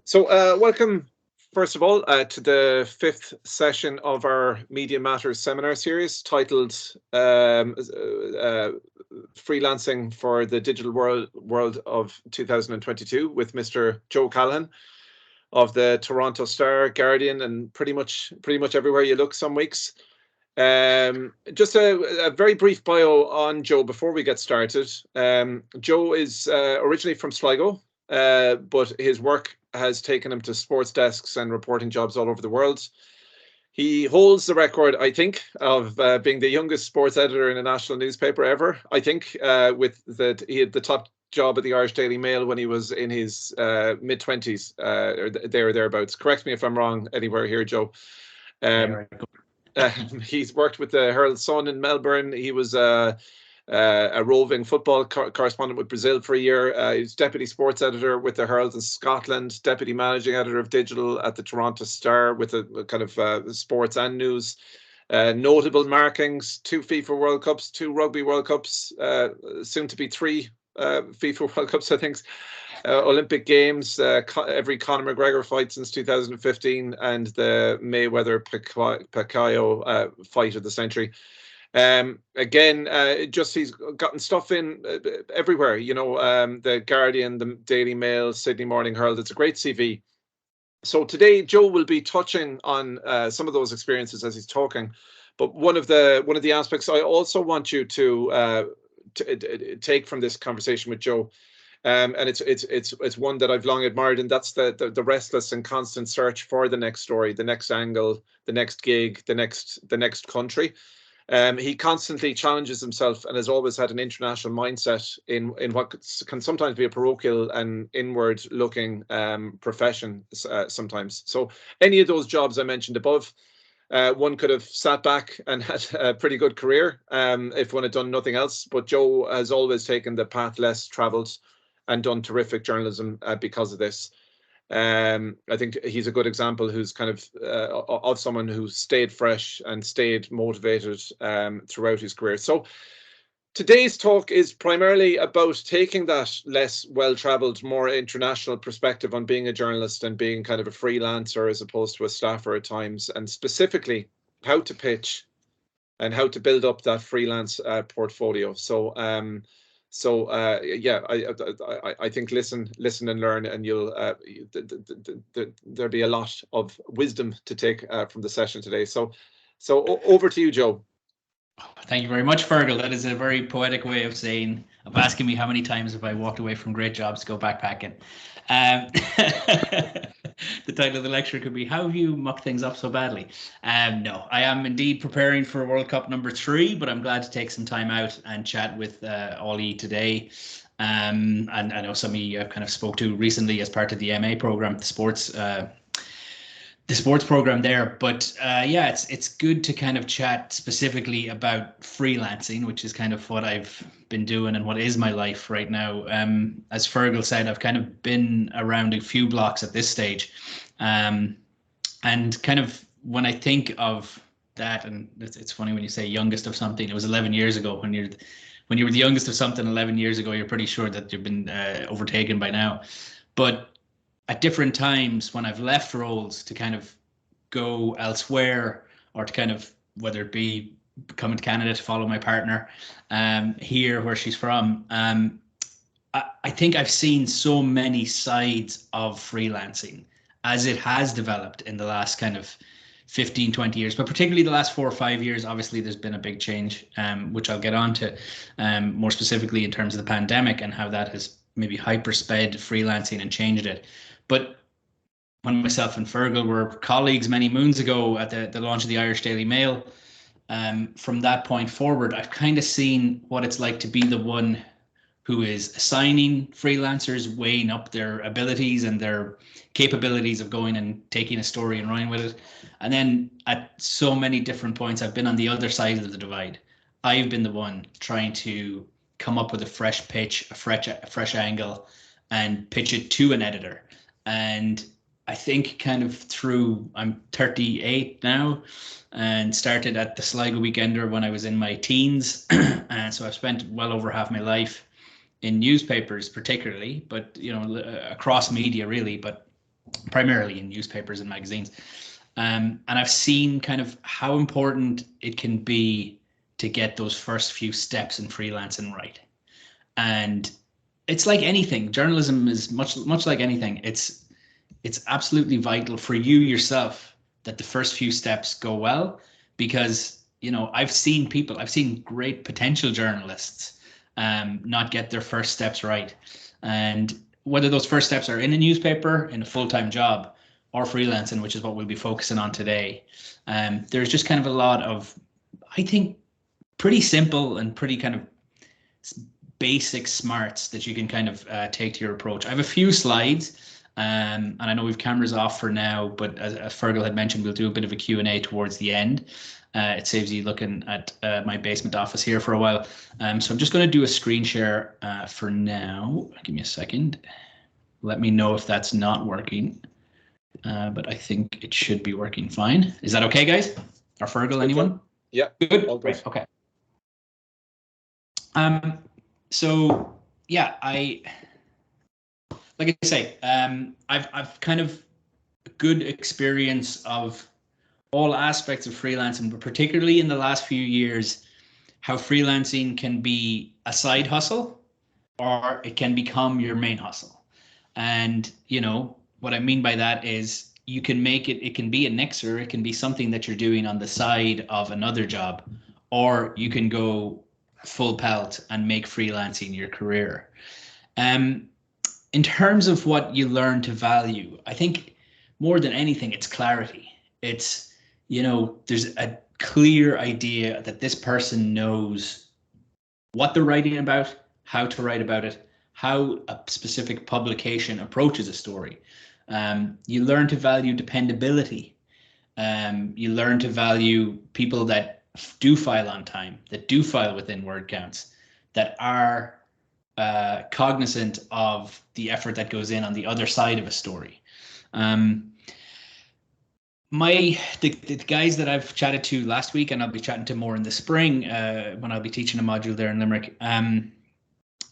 So, welcome, first of all, to the fifth session of our Media Matters seminar series titled Freelancing for the Digital World of 2022 with Mr. Joe Callaghan of the Toronto Star, Guardian, and pretty much everywhere you look some weeks. Just a very brief bio on Joe before we get started. Joe is originally from Sligo, but his work has taken him to sports desks and reporting jobs all over the world. He holds the record, I think, of being the youngest sports editor in a national newspaper ever. I think he had the top job at the Irish Daily Mail when he was in his mid-20s, or thereabouts. Correct me if I'm wrong anywhere here, Joe. He's worked with the Herald Sun in Melbourne. He was a roving football correspondent with Brazil for a year. He's deputy sports editor with the Herald in Scotland, deputy managing editor of digital at the Toronto Star with a kind of sports and news. Notable markings: 2 FIFA World Cups, 2 Rugby World Cups, soon to be 3 FIFA World Cups, I think. Olympic Games, every Conor McGregor fight since 2015, and the Mayweather-Pacquiao fight of the century. Again, just he's gotten stuff in everywhere, the Guardian, the Daily Mail, Sydney Morning Herald. It's a great CV. So today, Joe will be touching on some of those experiences as he's talking. But one of the aspects I also want you to take from this conversation with Joe, and it's one that I've long admired, and that's the restless and constant search for the next story, the next angle, the next gig, the next country. He constantly challenges himself and has always had an international mindset in what can sometimes be a parochial and inward-looking profession sometimes. So any of those jobs I mentioned above, one could have sat back and had a pretty good career if one had done nothing else. But Joe has always taken the path less travelled and done terrific journalism because of this. I think he's a good example who's kind of someone who stayed fresh and stayed motivated throughout his career. So today's talk is primarily about taking that less well-traveled, more international perspective on being a journalist and being kind of a freelancer as opposed to a staffer at times, and specifically how to pitch and how to build up that freelance portfolio. I think listen and learn, and you'll there'll be a lot of wisdom to take from the session today. So over to you, Joe. Thank you very much, Fergal. That is a very poetic way of asking me how many times have I walked away from great jobs to go backpacking. The title of the lecture could be, "How have you mucked things up so badly?" No, I am indeed preparing for World Cup number 3, but I'm glad to take some time out and chat with Ollie today. And I know some of you I've kind of spoke to recently as part of the MA program, the sports program there. But it's good to kind of chat specifically about freelancing, which is kind of what I've been doing and what is my life right now. As Fergal said, I've kind of been around a few blocks at this stage. And kind of when I think of that, and it's funny when you say youngest of something, it was 11 years ago. When you were the youngest of something 11 years ago, you're pretty sure that you've been overtaken by now. But at different times when I've left roles to kind of go elsewhere, or to kind of, whether it be coming to Canada to follow my partner here where she's from, I think I've seen so many sides of freelancing as it has developed in the last kind of 15, 20 years, but particularly the last 4 or 5 years. Obviously, there's been a big change, which I'll get on to more specifically in terms of the pandemic and how that has maybe hypersped freelancing and changed it. But when myself and Fergal were colleagues many moons ago at the launch of the Irish Daily Mail, from that point forward, I've kind of seen what it's like to be the one who is assigning freelancers, weighing up their abilities and their capabilities of going and taking a story and running with it. And then at so many different points, I've been on the other side of the divide. I've been the one trying to come up with a fresh pitch, a fresh angle, and pitch it to an editor. And I think kind of I'm 38 now, and started at the Sligo Weekender when I was in my teens. And so I've spent well over half my life in newspapers particularly, but across media really. But primarily in newspapers and magazines. And I've seen kind of how important it can be to get those first few steps in freelancing right. And it's like anything. Journalism is much like anything. It's absolutely vital for you yourself that the first few steps go well, because I've seen great potential journalists not get their first steps right, and whether those first steps are in a newspaper, in a full-time job, or freelancing, which is what we'll be focusing on today. There's just kind of a lot of, I think, pretty simple and pretty kind of basic smarts that you can kind of take to your approach. I have a few slides, and I know we've cameras off for now, but as Fergal had mentioned, we'll do a bit of a Q&A towards the end. It saves you looking at my basement office here for a while. So I'm just going to do a screen share for now. Give me a second. Let me know if that's not working. But I think it should be working fine. Is that okay, guys? Or Fergal, anyone? Yeah. Good. Right. Okay. So yeah, like I say, I've kind of a good experience of all aspects of freelancing, but particularly in the last few years, how freelancing can be a side hustle or it can become your main hustle. And what I mean by that is you can make it can be a mixer, it can be something that you're doing on the side of another job, or you can go full pelt and make freelancing your career. In terms of what you learn to value, I think more than anything, it's clarity. It's, there's a clear idea that this person knows what they're writing about, how to write about it, how a specific publication approaches a story. You learn to value dependability. You learn to value people that do file on time, that do file within word counts, that are cognizant of the effort that goes in on the other side of a story. The guys that I've chatted to last week, and I'll be chatting to more in the spring when I'll be teaching a module there in Limerick,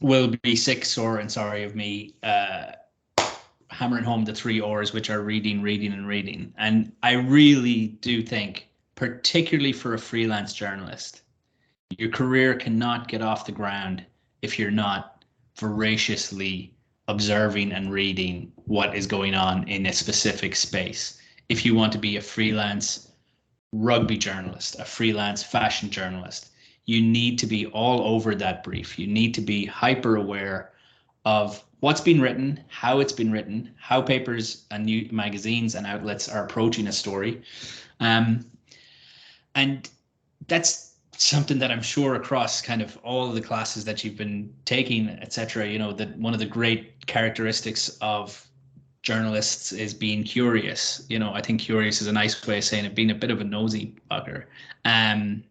will be sick, sore, and sorry of me hammering home the 3 R's, which are reading, reading, and reading. And I really do think, particularly for a freelance journalist, your career cannot get off the ground if you're not voraciously observing and reading what is going on in a specific space. If you want to be a freelance rugby journalist, a freelance fashion journalist, you need to be all over that brief. You need to be hyper aware of what's been written, how it's been written, how papers and new magazines and outlets are approaching a story. And that's something that I'm sure across kind of all of the classes that you've been taking, etc., that one of the great characteristics of journalists is being curious. I think curious is a nice way of saying it, being a bit of a nosy bugger. And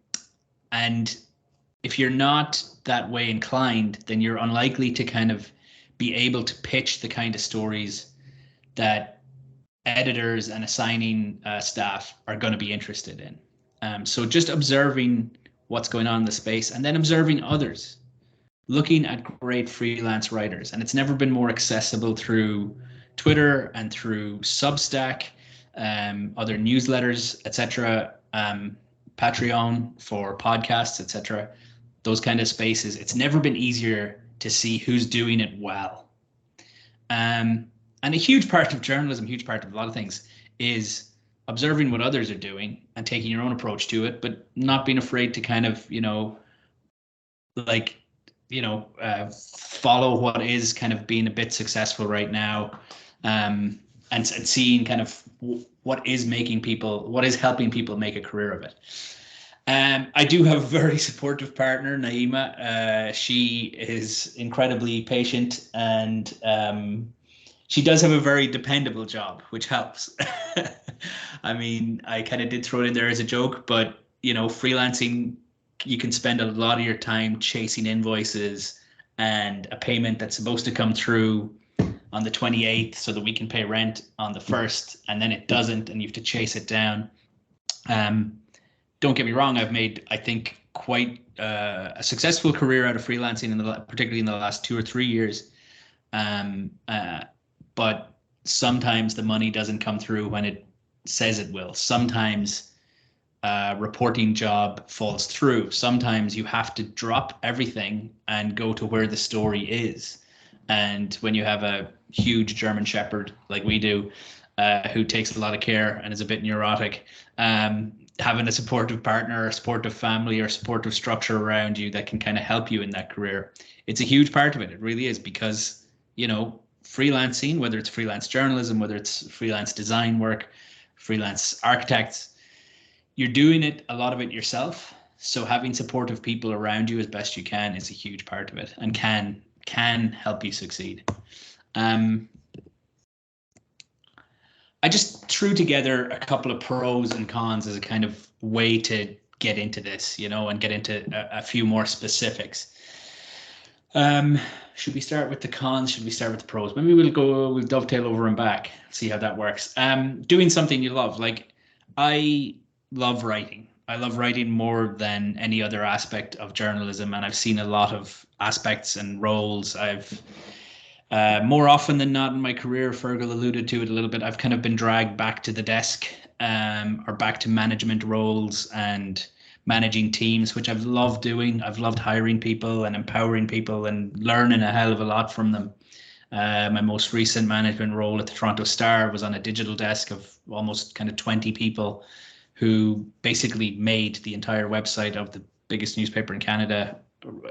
if you're not that way inclined, then you're unlikely to kind of be able to pitch the kind of stories that editors and assigning staff are going to be interested in. So just observing what's going on in the space, and then observing others, looking at great freelance writers. And it's never been more accessible through Twitter and through Substack, other newsletters, etc., Patreon for podcasts, etc., those kind of spaces. It's never been easier to see who's doing it well. And a huge part of journalism, huge part of a lot of things, is observing what others are doing and taking your own approach to it, but not being afraid to kind of, follow what is kind of being a bit successful right now, and seeing kind of what is helping people make a career of it. I do have a very supportive partner, Naima. She is incredibly patient, and she does have a very dependable job, which helps. I mean, I kind of did throw it in there as a joke, but freelancing, you can spend a lot of your time chasing invoices and a payment that's supposed to come through on the 28th so that we can pay rent on the 1st, and then it doesn't, and you have to chase it down. Don't get me wrong, I've made, I think, quite a successful career out of freelancing, particularly in the last 2 or 3 years. But sometimes the money doesn't come through when it says it will. Sometimes a reporting job falls through. Sometimes you have to drop everything and go to where the story is. And when you have a huge German Shepherd like we do, who takes a lot of care and is a bit neurotic, having a supportive partner, a supportive family, or supportive structure around you that can kind of help you in that career, it's a huge part of it. It really is, because, you know, freelancing, whether it's freelance journalism, whether it's freelance design work, freelance architects, you're doing it, a lot of it yourself. So having supportive people around you as best you can is a huge part of it, and can help you succeed. I just threw together a couple of pros and cons as a kind of way to get into this, you know, and get into a few more specifics. Should we start with the cons? Should we start with the pros? Maybe we'll dovetail over and back, see how that works. Doing something you love. Like, I love writing. I love writing more than any other aspect of journalism, and I've seen a lot of aspects and roles. I've more often than not in my career, Fergal alluded to it a little bit, I've kind of been dragged back to the desk, or back to management roles and managing teams, which I've loved doing. I've loved hiring people and empowering people and learning a hell of a lot from them. My most recent management role at the Toronto Star was on a digital desk of almost kind of 20 people who basically made the entire website of the biggest newspaper in Canada,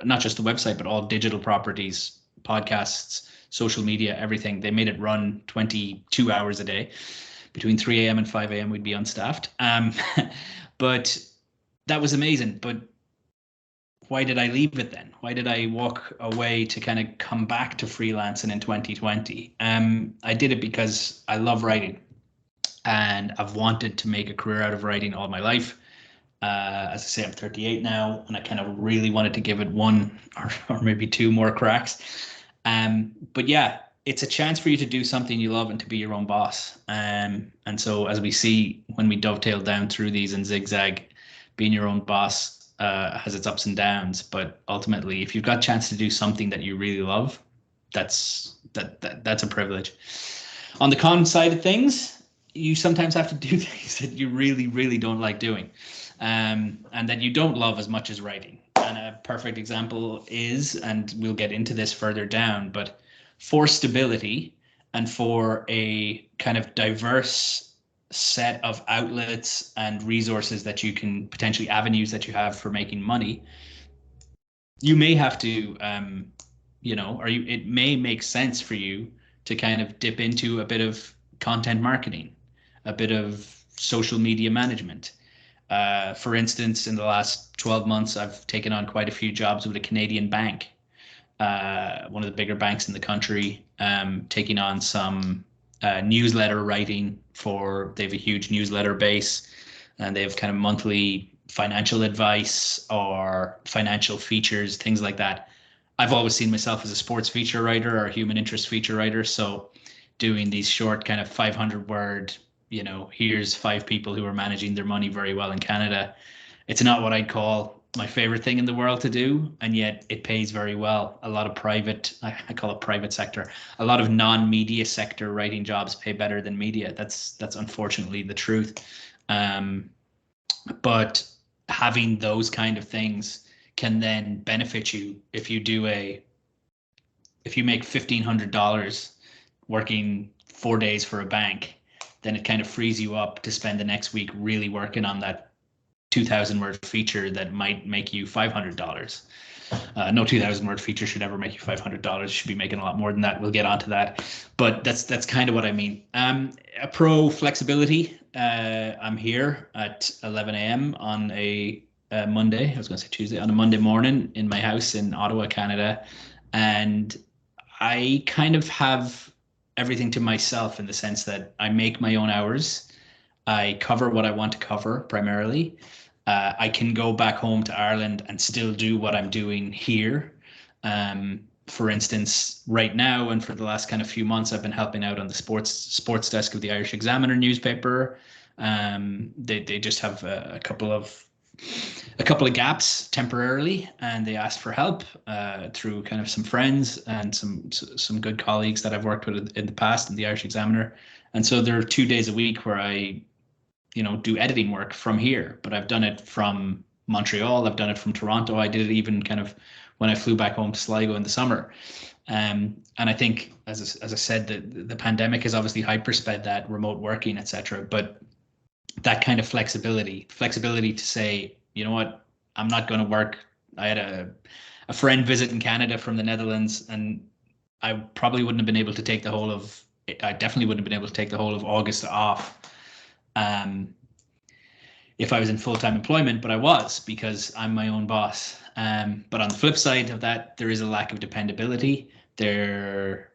not just the website, but all digital properties, podcasts, social media, everything. They made it run 22 hours a day. Between 3 a.m. and 5 a.m. we'd be unstaffed. But that was amazing. But why did I leave it then? Why did I walk away to kind of come back to freelancing in 2020? I did it because I love writing, and I've wanted to make a career out of writing all my life. As I say, I'm 38 now, and I kind of really wanted to give it one or maybe two more cracks. But yeah, it's a chance for you to do something you love and to be your own boss. And so, as we see when we dovetail down through these and zigzag, being your own boss has its ups and downs. But ultimately, if you've got a chance to do something that you really love, that's a privilege. On the con side of things, you sometimes have to do things that you really, really don't like doing, and that you don't love as much as writing. And a perfect example is, and we'll get into this further down, but for stability and for a kind of diverse set of outlets and resources that you can potentially, avenues that you have for making money, you may have to, it may make sense for you to kind of dip into a bit of content marketing, a bit of social media management. For instance, in the last 12 months, I've taken on quite a few jobs with a Canadian bank, one of the bigger banks in the country, taking on some newsletter writing they have a huge newsletter base, and they have kind of monthly financial advice or financial features, things like that. I've always seen myself as a sports feature writer or a human interest feature writer. So doing these short kind of 500-word, here's 5 people who are managing their money very well in Canada. It's not what I'd call my favorite thing in the world to do, and yet it pays very well. A lot of I call it private sector, a lot of non-media sector writing jobs pay better than media. That's unfortunately the truth. But having those kind of things can then benefit you if you make $1,500 working 4 days for a bank. Then it kind of frees you up to spend the next week really working on that 2,000-word feature that might make you $500. No 2,000-word feature should ever make you $500. You should be making a lot more than that. We'll get onto that. But that's kind of what I mean. A pro flexibility. I'm here at 11 a.m. on a Monday. I was going to say Tuesday, on a Monday morning in my house in Ottawa, Canada. And I kind of have everything to myself in the sense that I make my own hours. I cover what I want to cover primarily. I can go back home to Ireland and still do what I'm doing here. For instance, right now and for the last kind of few months, I've been helping out on the sports desk of the Irish Examiner newspaper. They just have a couple of a couple of gaps temporarily, and they asked for help through kind of some friends and some good colleagues that I've worked with in the past in the Irish Examiner. And so there are 2 days a week where I, do editing work from here, but I've done it from Montreal. I've done it from Toronto. I did it even kind of when I flew back home to Sligo in the summer. And I think, as I said, the pandemic has obviously hypersped that remote working, etc. But that kind of flexibility to say, you know what, I'm not going to work. I had a friend visit in Canada from the Netherlands, and I probably wouldn't have been able to take the whole of, I definitely wouldn't have been able to take the whole of August off if I was in full-time employment, but I was, because I'm my own boss. But on the flip side of that, there is a lack of dependability. The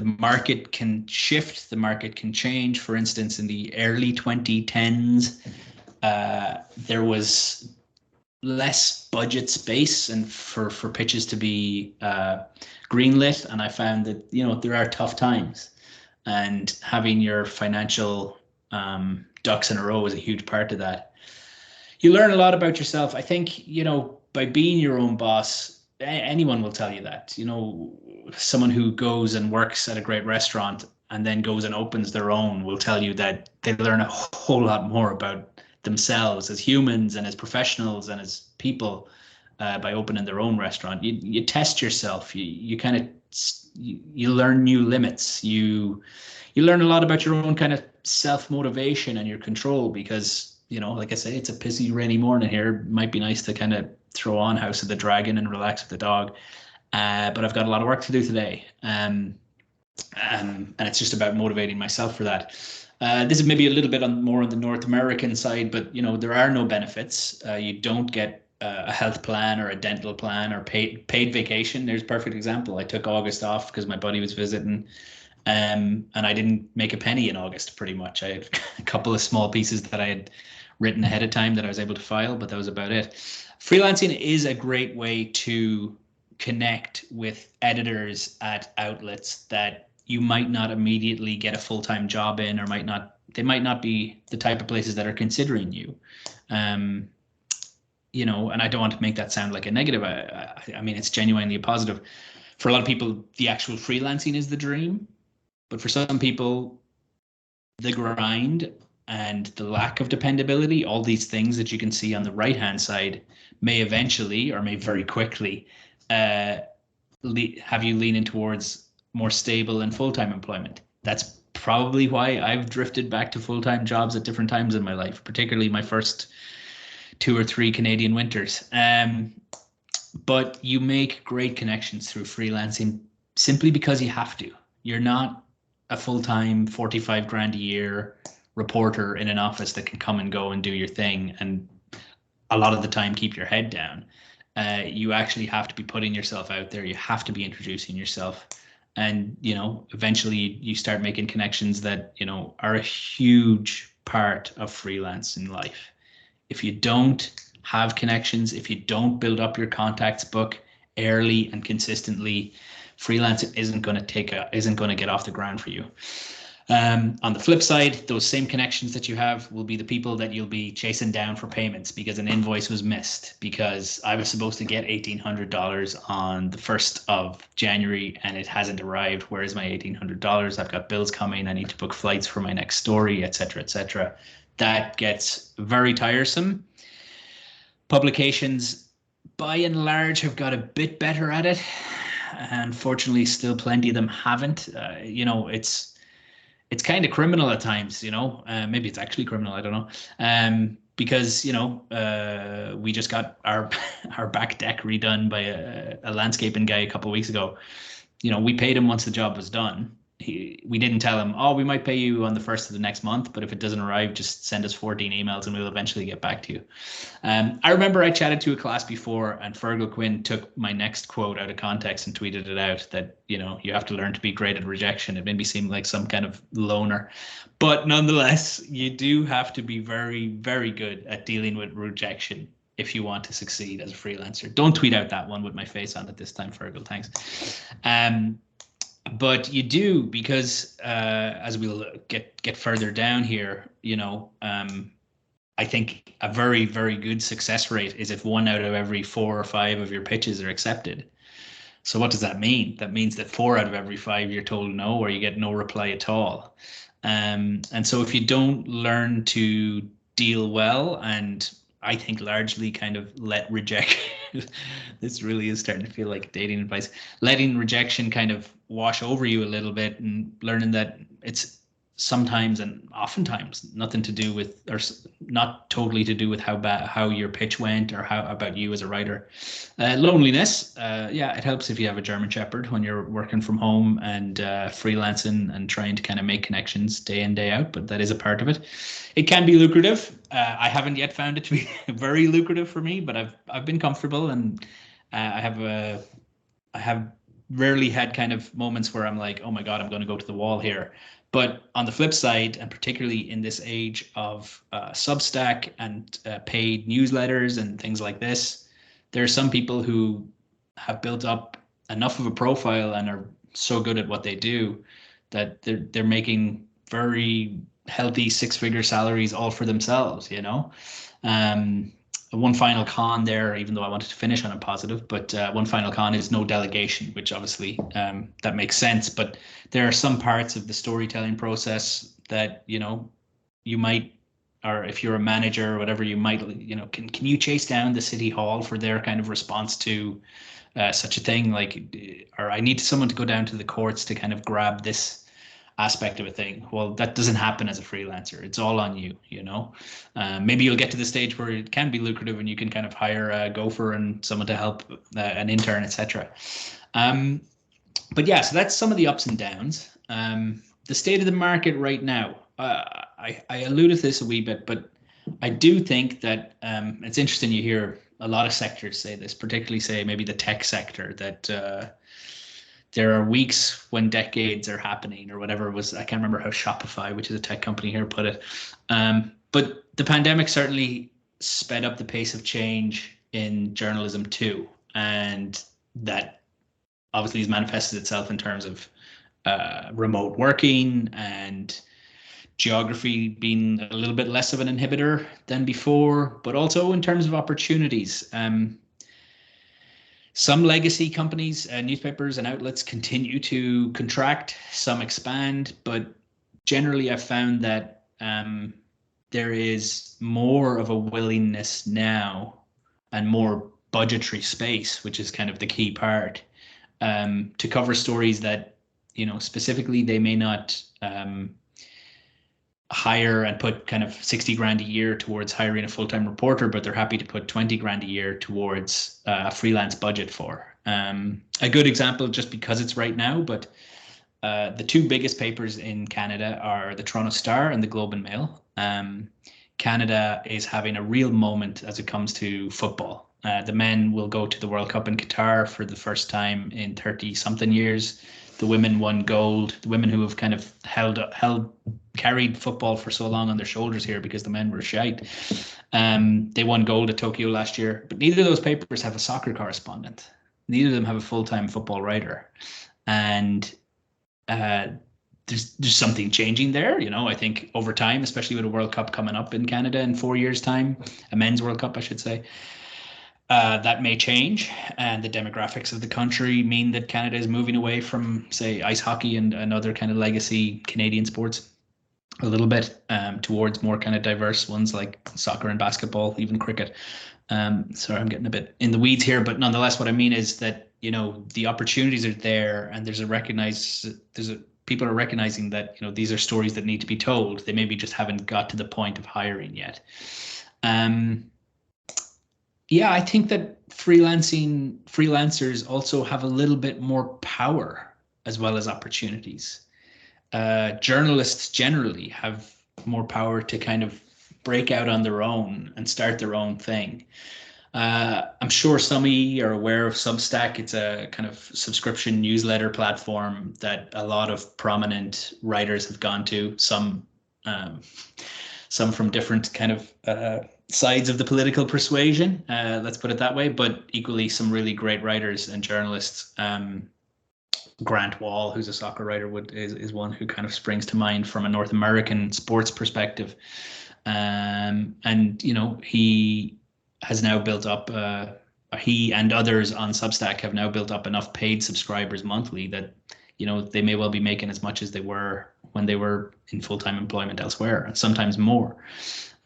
market can shift, the market can change. For instance, in the early 2010s, there was less budget space and for pitches to be greenlit, and I found that there are tough times, and having your financial ducks in a row is a huge part of that. You learn a lot about yourself. I think by being your own boss, anyone will tell you that. Someone who goes and works at a great restaurant and then goes and opens their own will tell you that they learn a whole lot more about themselves as humans and as professionals and as people by opening their own restaurant. You test yourself. You kind of you learn new limits. You learn a lot about your own kind of self-motivation and your control, because like I say, it's a pissy rainy morning here. It might be nice to kind of throw on House of the Dragon and relax with the dog, but I've got a lot of work to do today, and it's just about motivating myself for that. This is maybe a little bit more on the North American side, but there are no benefits. You don't get a health plan or a dental plan or paid vacation. There's a perfect example. I took August off because my buddy was visiting, and I didn't make a penny in August. Pretty much, I had a couple of small pieces that I had written ahead of time that I was able to file, but that was about it. Freelancing is a great way to connect with editors at outlets that you might not immediately get a full-time job in, or they might not be the type of places that are considering you. And I don't want to make that sound like a negative. I mean, it's genuinely a positive. For a lot of people, the actual freelancing is the dream, but for some people, the grind and the lack of dependability, all these things that you can see on the right-hand side, may eventually, or may very quickly, have you leaning towards more stable and full-time employment. That's probably why I've drifted back to full-time jobs at different times in my life, particularly my first 2 or 3 Canadian winters. But you make great connections through freelancing simply because you have to. You're not a full-time 45 grand a year reporter in an office that can come and go and do your thing and a lot of the time keep your head down. You actually have to be putting yourself out there. You have to be introducing yourself, and eventually you start making connections that are a huge part of freelancing life. If you don't have connections, if you don't build up your contacts book early and consistently, freelancing isn't going to get off the ground for you. On the flip side, those same connections that you have will be the people that you'll be chasing down for payments because an invoice was missed, because I was supposed to get $1,800 on the 1st of January and it hasn't arrived. Where is my $1,800? I've got bills coming. I need to book flights for my next story, etc., etc. That gets very tiresome. Publications, by and large, have got a bit better at it. Unfortunately, still plenty of them haven't. It's kind of criminal at times, maybe it's actually criminal, I don't know. Because, we just got our back deck redone by a landscaping guy a couple of weeks ago. We paid him once the job was done. We didn't tell him, oh, we might pay you on the 1st of the next month, but if it doesn't arrive, just send us 14 emails and we'll eventually get back to you. I remember I chatted to a class before and Fergal Quinn took my next quote out of context and tweeted it out that, you have to learn to be great at rejection. It made me seem like some kind of loner, but nonetheless, you do have to be very, very good at dealing with rejection if you want to succeed as a freelancer. Don't tweet out that one with my face on it this time, Fergal, thanks. But you do, because as we'll get further down here, I think a very, very good success rate is if 1 out of every 4 or 5 of your pitches are accepted. So what does that mean? That means that 4 out of every 5 you're told no, or you get no reply at all. And so if you don't learn to deal well, and I think largely kind of let rejection, this really is starting to feel like dating advice, letting rejection kind of wash over you a little bit, and learning that it's sometimes and oftentimes nothing to do with, or not totally to do with how your pitch went, or how about you as a writer. Loneliness, yeah, it helps if you have a German Shepherd when you're working from home and freelancing and trying to kind of make connections day in, day out, but that is a part of it. It can be lucrative. I haven't yet found it to be very lucrative for me, but I've been comfortable, and I have rarely had kind of moments where I'm like, oh my God, I'm going to go to the wall here. But on the flip side, and particularly in this age of Substack and paid newsletters and things like this, there are some people who have built up enough of a profile and are so good at what they do that they're making very healthy 6-figure salaries all for themselves, you know. One final con there, even though I wanted to finish on a positive, but one final con is no delegation, which obviously that makes sense. But there are some parts of the storytelling process that, you know, you might, or if you're a manager or whatever, you might, you know, can you chase down the city hall for their kind of response to such a thing? Like, or I need someone to go down to the courts to kind of grab this aspect of a thing. Well, that doesn't happen as a freelancer. It's all on you, you know. Maybe you'll get to the stage where it can be lucrative and you can kind of hire a gopher and someone to help, an intern, etc. But yeah, so that's some of the ups and downs. The state of the market right now, I alluded to this a wee bit, but I do think that it's interesting. You hear a lot of sectors say this, particularly say maybe the tech sector, that there are weeks when decades are happening, or whatever it was. I can't remember how Shopify, which is a tech company here, put it. But the pandemic certainly sped up the pace of change in journalism too. And that obviously has manifested itself in terms of remote working and geography being a little bit less of an inhibitor than before, but also in terms of opportunities. Some legacy companies, newspapers and outlets continue to contract, some expand, but generally I've found that there is more of a willingness now and more budgetary space, which is kind of the key part, to cover stories that, you know, specifically they may not hire and put kind of 60 grand a year towards hiring a full-time reporter, but they're happy to put 20 grand a year towards a freelance budget for. A good example, just because it's right now, but the 2 biggest papers in Canada are the Toronto Star and the Globe and Mail. Canada is having a real moment as it comes to football. The men will go to the World Cup in Qatar for the first time in 30 something years. The women won gold. The women who have kind of carried football for so long on their shoulders here because the men were shite. They won gold at Tokyo last year, but neither of those papers have a soccer correspondent. Neither of them have a full-time football writer. And there's something changing there. You know, I think over time, especially with a World Cup coming up in Canada in 4 years' time, a men's World Cup, I should say, that may change, and the demographics of the country mean that Canada is moving away from, say, ice hockey and other kind of legacy Canadian sports a little bit, towards more kind of diverse ones like soccer and basketball, even cricket. Sorry, I'm getting a bit in the weeds here, but nonetheless, what I mean is that, you know, the opportunities are there, and people are recognizing that, you know, these are stories that need to be told. They maybe just haven't got to the point of hiring yet. Yeah, I think that freelancers also have a little bit more power as well as opportunities. Journalists generally have more power to kind of break out on their own and start their own thing. I'm sure some of you are aware of Substack. It's a kind of subscription newsletter platform that a lot of prominent writers have gone to. Some from different kind of sides of the political persuasion, let's put it that way, but equally some really great writers and journalists. Grant Wall, who's a soccer writer, is one who kind of springs to mind from a North American sports perspective. And he has now built up. He and others on Substack have now built up enough paid subscribers monthly that they may well be making as much as they were when they were in full-time employment elsewhere, and sometimes more.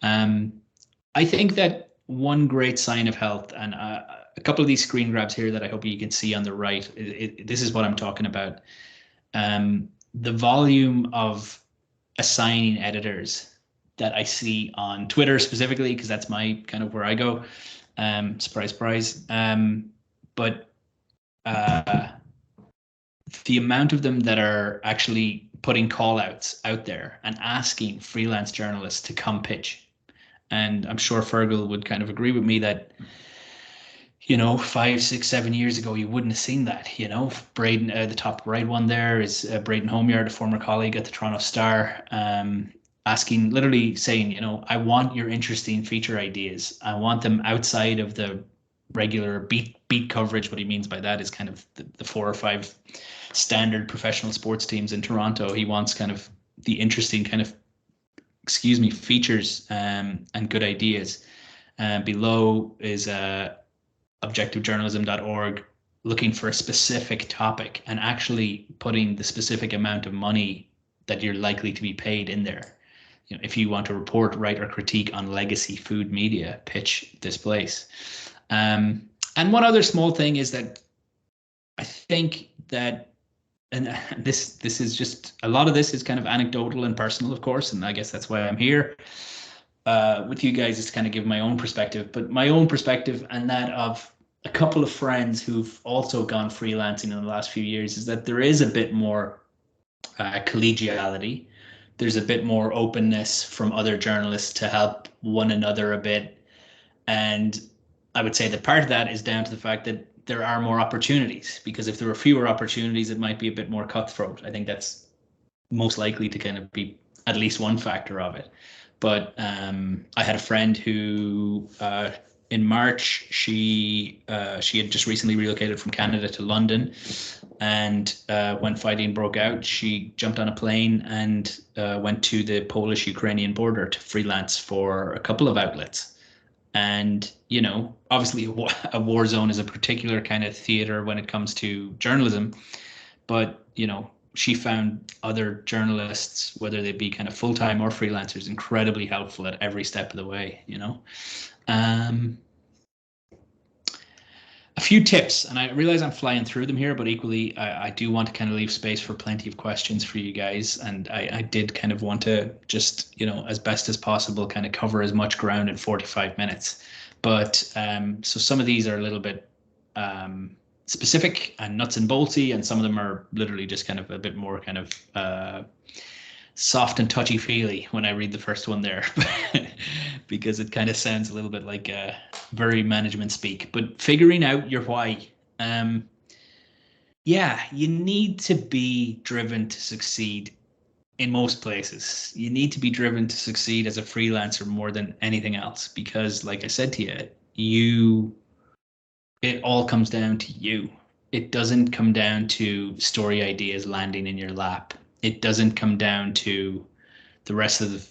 I think that one great sign of health, and a couple of these screen grabs here that I hope you can see on the right, this is what I'm talking about. The volume of assigning editors that I see on Twitter specifically, because that's my kind of where I go. Surprise, surprise. But the amount of them that are actually putting call outs out there and asking freelance journalists to come pitch. And I'm sure Fergal would kind of agree with me that, 5, 6, 7 years ago, you wouldn't have seen that. Braden, the top right one there is Braden Homeyard, a former colleague at the Toronto Star, asking, literally saying, I want your interesting feature ideas. I want them outside of the regular beat coverage. What he means by that is kind of the 4 or 5 standard professional sports teams in Toronto. He wants kind of the interesting kind of, features and good ideas. Below is objectivejournalism.org, looking for a specific topic and actually putting the specific amount of money that you're likely to be paid in there. If you want to report, write, or critique on legacy food media, pitch this place. And one other small thing is that I think that, and this is just, a lot of this is kind of anecdotal and personal, of course, and I guess that's why I'm here with you guys, is to kind of give my own perspective, but my own perspective and that of a couple of friends who've also gone freelancing in the last few years, is that there is a bit more collegiality. There's a bit more openness from other journalists to help one another a bit. And I would say that part of that is down to the fact that there are more opportunities, because if there were fewer opportunities, it might be a bit more cutthroat. I think that's most likely to kind of be at least one factor of it. But I had a friend who in March, she had just recently relocated from Canada to London, and when fighting broke out, she jumped on a plane and went to the Polish-Ukrainian border to freelance for a couple of outlets. And, obviously a war zone is a particular kind of theater when it comes to journalism. But, she found other journalists, whether they be kind of full-time or freelancers, incredibly helpful at every step of the way, A few tips, and I realize I'm flying through them here, but equally, I do want to kind of leave space for plenty of questions for you guys. And I did kind of want to just, as best as possible, kind of cover as much ground in 45 minutes. But so some of these are a little bit specific and nuts and boltsy, and some of them are literally just kind of a bit more kind of soft and touchy-feely when I read the first one there, because it kind of sounds a little bit like very management speak. But figuring out your why. You need to be driven to succeed in most places. You need to be driven to succeed as a freelancer more than anything else, because like I said to you, it all comes down to you. It doesn't come down to story ideas landing in your lap. It doesn't come down to the rest of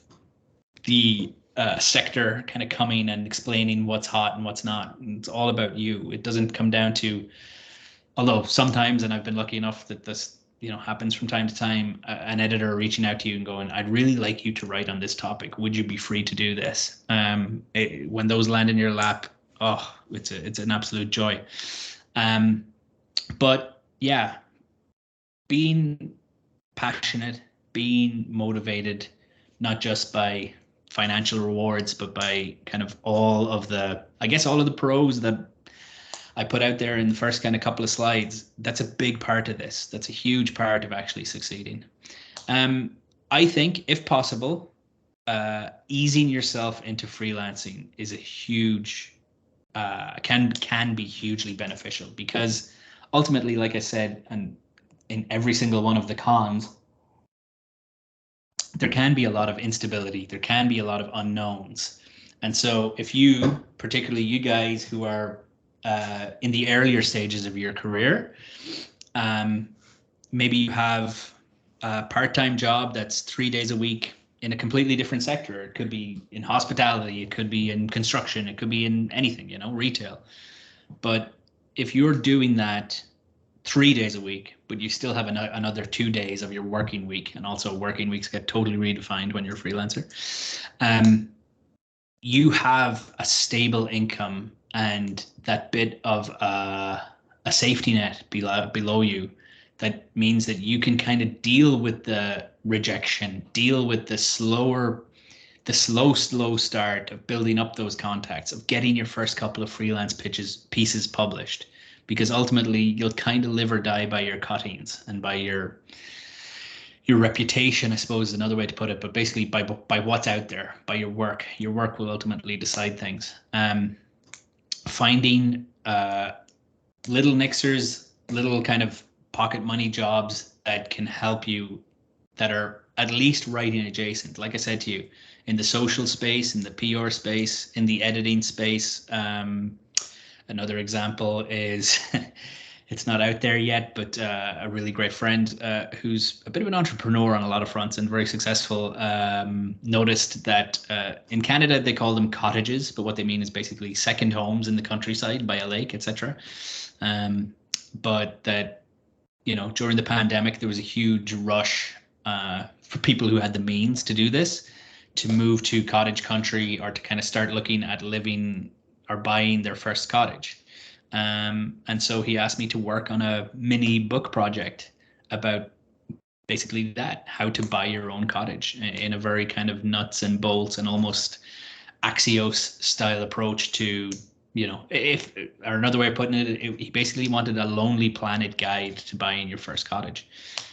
the sector kind of coming and explaining what's hot and what's not. It's all about you. It doesn't come down to, although sometimes, and I've been lucky enough that this happens from time to time, an editor reaching out to you and going, I'd really like you to write on this topic. Would you be free to do this? When those land in your lap, it's an absolute joy. But yeah, being passionate, being motivated, not just by financial rewards, but by kind of all of the pros that I put out there in the first kind of couple of slides. That's a big part of this. That's a huge part of actually succeeding. I think, if possible, easing yourself into freelancing is a huge, can be hugely beneficial, because ultimately, like I said, and in every single one of the cons, there can be a lot of instability. There can be a lot of unknowns. And so if you, particularly you guys who are in the earlier stages of your career, maybe you have a part-time job that's 3 days a week, in a completely different sector. It could be in hospitality, it could be in construction, it could be in anything, retail. But if you're doing that 3 days a week, but you still have another 2 days of your working week, and also working weeks get totally redefined when you're a freelancer, you have a stable income and that bit of a safety net below you. That means that you can kind of deal with the rejection, deal with the slow start of building up those contacts, of getting your first couple of freelance pieces published, because ultimately you'll kind of live or die by your cuttings and by your reputation, I suppose is another way to put it, but basically by what's out there, by your work. Your work will ultimately decide things. Finding little nixers, little kind of pocket money jobs that can help you, that are at least writing adjacent. Like I said to you, in the social space, in the PR space, in the editing space. Another example is, it's not out there yet, but a really great friend who's a bit of an entrepreneur on a lot of fronts and very successful, noticed that in Canada they call them cottages, but what they mean is basically second homes in the countryside by a lake, etc. But that, during the pandemic, there was a huge rush for people who had the means to do this, to move to cottage country, or to kind of start looking at living or buying their first cottage. And so he asked me to work on a mini book project about basically that, how to buy your own cottage in a very kind of nuts and bolts and almost Axios style approach to, or another way of putting it, he basically wanted a Lonely Planet guide to buying your first cottage.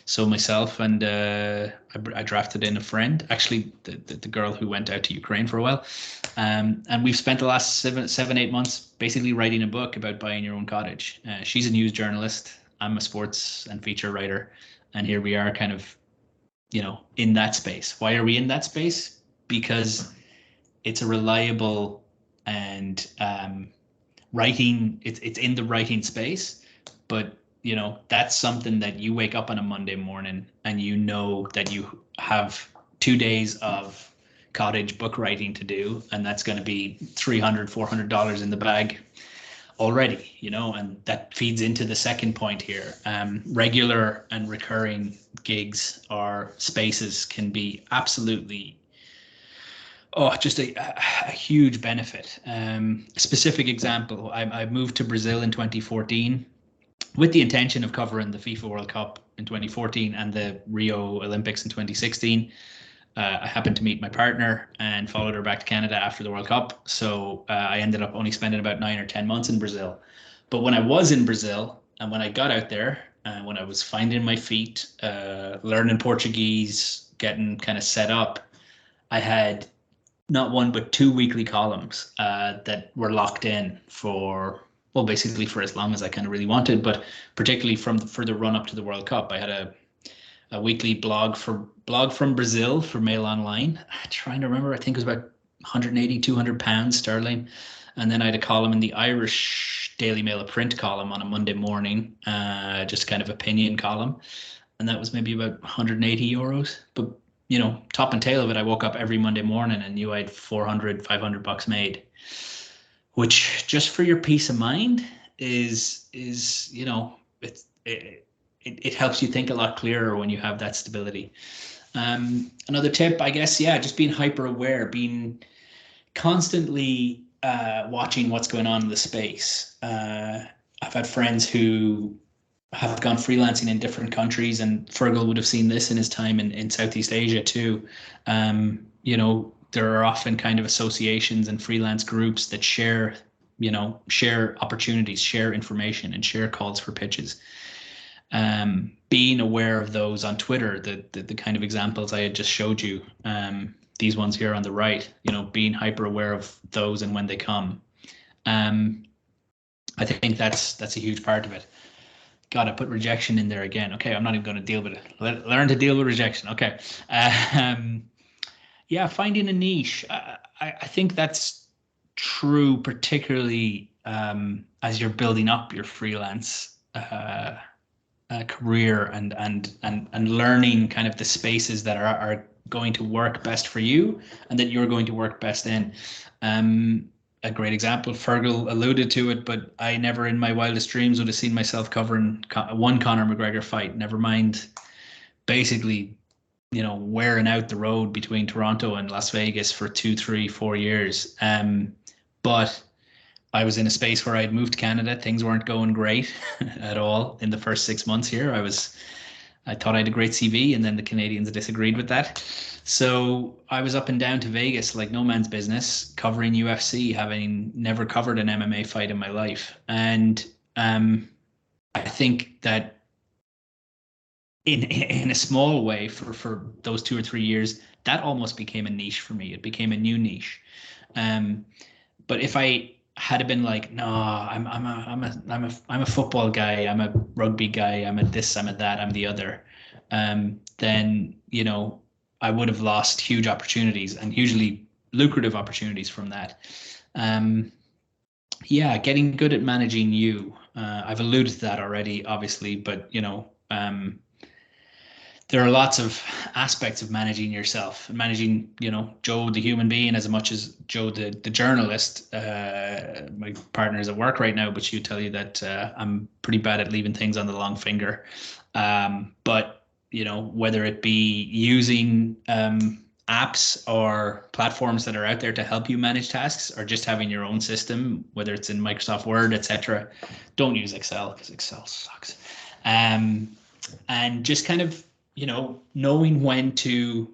So myself and I drafted in a friend, actually the girl who went out to Ukraine for a while, and we've spent the last 7-8 months basically writing a book about buying your own cottage. She's a news journalist, I'm a sports and feature writer, and here we are kind of, in that space. Why are we in that space? Because it's a reliable and writing, it's in the writing space, but that's something that you wake up on a Monday morning and that you have 2 days of cottage book writing to do, and that's going to be $300-400 in the bag already, and that feeds into the second point here. Regular and recurring gigs or spaces can be absolutely just a huge benefit. Specific example, I moved to Brazil in 2014 with the intention of covering the FIFA World Cup in 2014 and the Rio Olympics in 2016. I happened to meet my partner and followed her back to Canada after the World Cup. So I ended up only spending about 9 or 10 months in Brazil. But when I was in Brazil and when I got out there, when I was finding my feet, learning Portuguese, getting kind of set up, I had not one but 2 weekly columns that were locked in for, well, basically for as long as I kind of really wanted, but particularly for the run up to the World Cup. I had a weekly blog from Brazil for Mail Online. I'm trying to remember, I think it was about 180-200 pounds sterling. And then I had a column in the Irish Daily Mail, a print column on a Monday morning, just kind of opinion column. And that was maybe about 180 euros. But, top and tail of it, I woke up every Monday morning and knew I had $400-500 made, which just for your peace of mind is it helps you think a lot clearer when you have that stability. Another tip, I guess, just being hyper aware, being constantly watching what's going on in the space. I've had friends who have gone freelancing in different countries, and Fergal would have seen this in his time in Southeast Asia too. There are often kind of associations and freelance groups that share opportunities, share information, and share calls for pitches. Being aware of those on Twitter, the kind of examples I had just showed you, these ones here on the right, being hyper aware of those and when they come. I think that's a huge part of it. God, I put rejection in there again. Okay, I'm not even going to deal with it. Learn to deal with rejection. Okay. Finding a niche. I think that's true, particularly as you're building up your freelance career and learning kind of the spaces that are going to work best for you and that you're going to work best in. A great example, Fergal alluded to it, but I never in my wildest dreams would have seen myself covering one Conor McGregor fight, never mind basically, wearing out the road between Toronto and Las Vegas for 2, 3, 4 years. But I was in a space where I'd moved to Canada. Things weren't going great at all in the first 6 months here. I thought I had a great CV, and then the Canadians disagreed with that. So I was up and down to Vegas like no man's business, covering UFC, having never covered an MMA fight in my life. And I think that in a small way for those 2 or 3 years, that almost became a niche for me. It became a new niche. But if I had been like, no, I'm a football guy, I'm a rugby guy, I'm a this, I'm a that, I'm the other, then I would have lost huge opportunities, and hugely lucrative opportunities from that. Getting good at managing you. I've alluded to that already, obviously, but there are lots of aspects of managing yourself, managing, Joe, the human being, as much as Joe, the journalist. My partner's at work right now, but she'll tell you that I'm pretty bad at leaving things on the long finger. But, whether it be using apps or platforms that are out there to help you manage tasks, or just having your own system, whether it's in Microsoft Word, etc., don't use Excel, because Excel sucks. And just kind of, knowing when to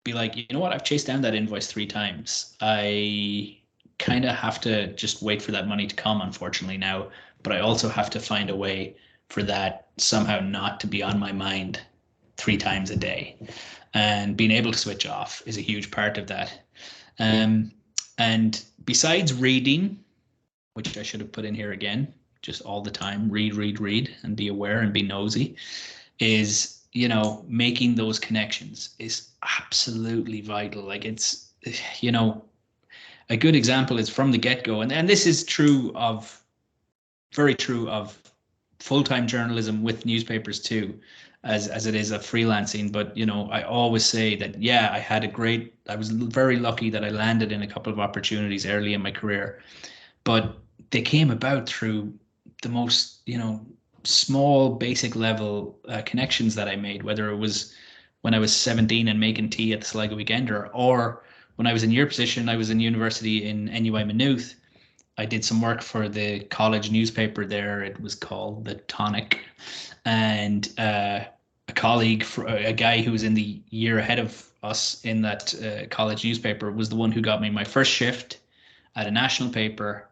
be like, what, I've chased down that invoice 3 times. I kind of have to just wait for that money to come, unfortunately, now. But I also have to find a way for that somehow not to be on my mind 3 times a day. And being able to switch off is a huge part of that. And besides reading, which I should have put in here again, just all the time, read, and be aware and be nosy, is, making those connections is absolutely vital. Like, it's, a good example is from the get-go. And this is very true of full-time journalism with newspapers too, as it is of freelancing. But, I always say that, I was very lucky that I landed in a couple of opportunities early in my career, but they came about through the most, small, basic level connections that I made, whether it was when I was 17 and making tea at the Sligo Weekender, or when I was in your position, I was in university in NUI Maynooth. I did some work for the college newspaper there. It was called The Tonic. And a colleague, a guy who was in the year ahead of us in that college newspaper, was the one who got me my first shift at a national paper.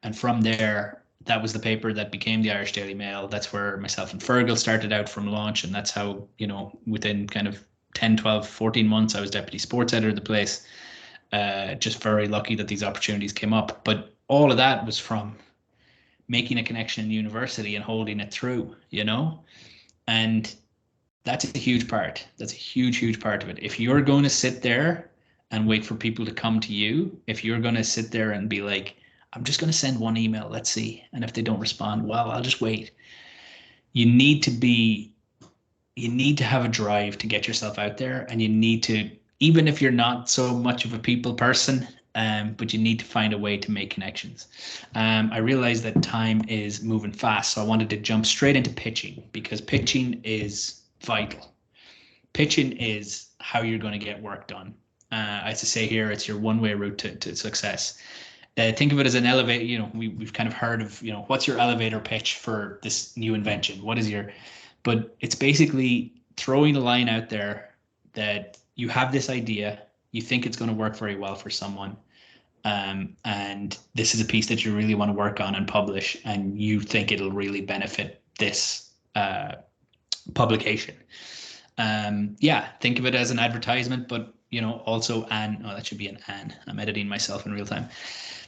And from there, that was the paper that became the Irish Daily Mail. That's where myself and Fergal started out from launch. And that's how, within kind of 10, 12, 14 months, I was deputy sports editor of the place. Just very lucky that these opportunities came up. But all of that was from making a connection in university and holding it through, and that's a huge part. That's a huge, huge part of it. If you're going to sit there and wait for people to come to you, if you're going to sit there and be like, I'm just going to send one email, let's see, and if they don't respond, well, I'll just wait. You need to have a drive to get yourself out there, and you need to, even if you're not so much of a people person, but you need to find a way to make connections. I realized that time is moving fast, so I wanted to jump straight into pitching, because pitching is vital. Pitching is how you're going to get work done. As I say here, it's your one-way route to success. Think of it as an elevator. We've kind of heard of, what's your elevator pitch for this new invention? But it's basically throwing a line out there that you have this idea, you think it's going to work very well for someone, and this is a piece that you really want to work on and publish, and you think it'll really benefit this publication. Think of it as an advertisement, but also that should be an an. I'm editing myself in real time.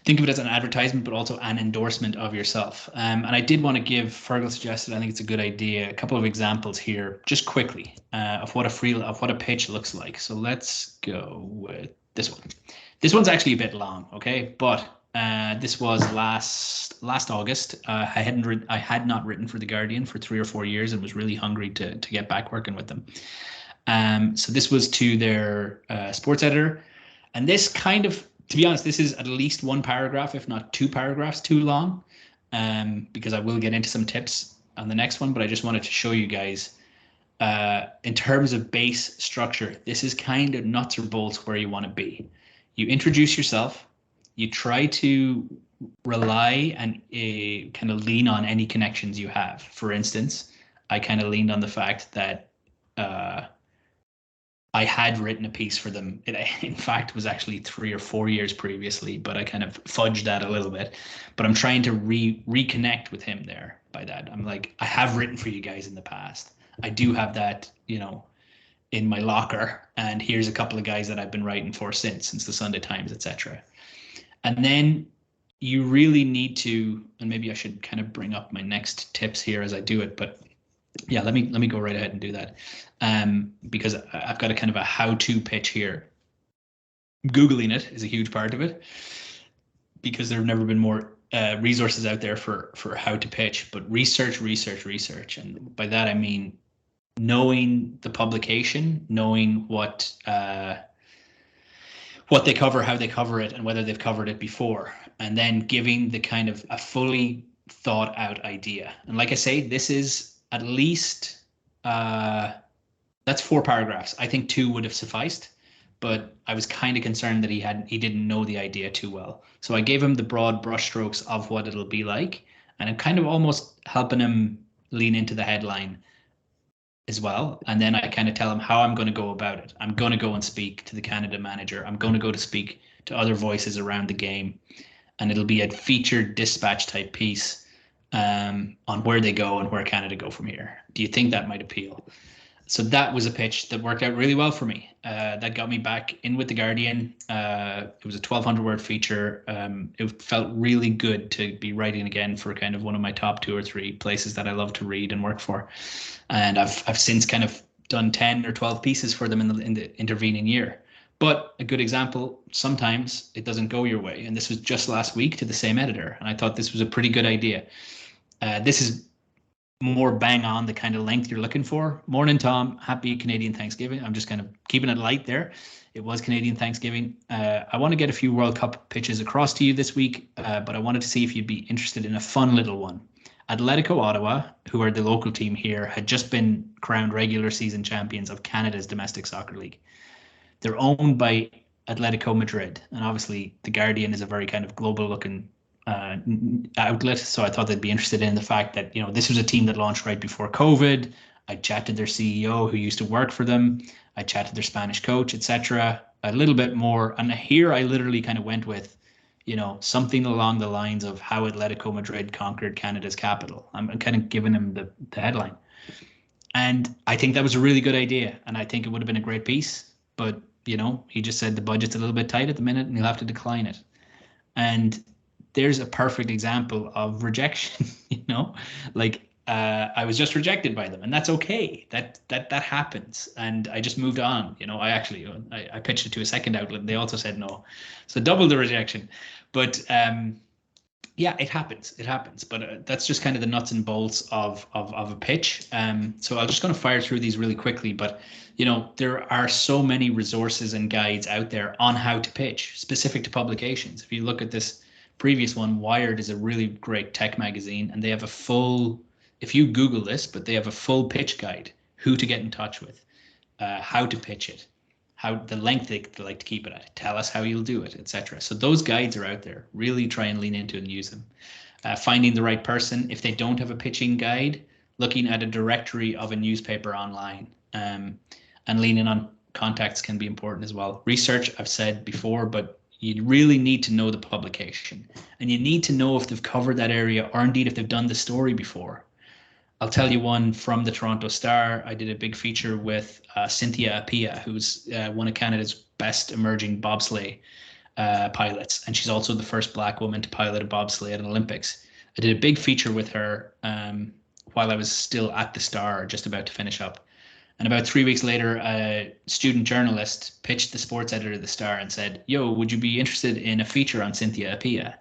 Think of it as an advertisement, but also an endorsement of yourself. And I did want to give, Fergal suggested, I think it's a good idea, a couple of examples here, just quickly, of what a pitch looks like. So let's go with this one. This one's actually a bit long, okay? But this was last August. I had not written for The Guardian for 3 or 4 years and was really hungry to get back working with them. So this was to their sports editor. And this kind of, to be honest, this is at least one paragraph, if not 2 paragraphs too long, because I will get into some tips on the next one, but I just wanted to show you guys, in terms of base structure, this is kind of nuts or bolts where you want to be. You introduce yourself, you try to rely and kind of lean on any connections you have. For instance, I kind of leaned on the fact that I had written a piece for them. It, in fact, was actually 3 or 4 years previously, but I kind of fudged that a little bit. But I'm trying to reconnect with him there by that. I'm like, I have written for you guys in the past. I do have that, in my locker. And here's a couple of guys that I've been writing for since the Sunday Times, etc. And then you really need to, and maybe I should kind of bring up my next tips here as I do it, but yeah, let me go right ahead and do that, because I've got a kind of a how-to pitch here. Googling it is a huge part of it, because there have never been more resources out there for how to pitch. But research, and by that I mean knowing the publication, knowing what they cover, how they cover it, and whether they've covered it before, and then giving the kind of a fully thought out idea. And like I say, this is at least that's 4 paragraphs. I think 2 would have sufficed, but I was kind of concerned that he didn't know the idea too well. So I gave him the broad brushstrokes of what it'll be like, and I'm kind of almost helping him lean into the headline as well. And then I kind of tell him how I'm going to go about it. I'm going to go and speak to the Canada manager. I'm going to go to speak to other voices around the game, and it'll be a featured dispatch type piece on where they go and where Canada go from here. Do you think that might appeal? So that was a pitch that worked out really well for me. That got me back in with the Guardian. It was a 1,200 word feature. It felt really good to be writing again for kind of one of my top 2 or 3 places that I love to read and work for. And I've since kind of done 10 or 12 pieces for them in the intervening year. But a good example, sometimes it doesn't go your way. And this was just last week to the same editor. And I thought this was a pretty good idea. This is more bang on the kind of length you're looking for. Morning, Tom. Happy Canadian Thanksgiving. I'm just kind of keeping it light there. It was Canadian Thanksgiving. I want to get a few World Cup pitches across to you this week, but I wanted to see if you'd be interested in a fun little one. Atletico Ottawa, who are the local team here, had just been crowned regular season champions of Canada's domestic soccer league. They're owned by Atletico Madrid, and obviously the Guardian is a very kind of global looking outlet, so I thought they'd be interested in the fact that this was a team that launched right before COVID. I chatted their CEO who used to work for them. I chatted their Spanish coach, etc. A little bit more, and here I literally kind of went with something along the lines of how Atletico Madrid conquered Canada's capital. I'm kind of giving him the headline, and I think that was a really good idea, and I think it would have been a great piece, but he just said the budget's a little bit tight at the minute and he'll have to decline it. And there's a perfect example of rejection. I was just rejected by them, and that's okay. That happens, and I just moved on. I pitched it to a second outlet, and they also said no, so double the rejection. But yeah, it happens. But that's just kind of the nuts and bolts of a pitch. So I'm just going to fire through these really quickly. But there are so many resources and guides out there on how to pitch specific to publications. If you look at this previous one, Wired is a really great tech magazine, and they have a full, if you Google this, but they have a full pitch guide, who to get in touch with, how to pitch it, how the length they like to keep it at, tell us how you'll do it, etc. So those guides are out there. Really try and lean into and use them. Finding the right person. If they don't have a pitching guide, looking at a directory of a newspaper online, and leaning on contacts can be important as well. Research, I've said before, but you really need to know the publication, and you need to know if they've covered that area, or indeed if they've done the story before. I'll tell you one from the Toronto Star. I did a big feature with Cynthia Apia, who's one of Canada's best emerging bobsleigh pilots, and she's also the first Black woman to pilot a bobsleigh at an Olympics. I did a big feature with her while I was still at the Star, just about to finish up. And about 3 weeks later, a student journalist pitched the sports editor of the Star and said, "Yo, would you be interested in a feature on Cynthia Apia?"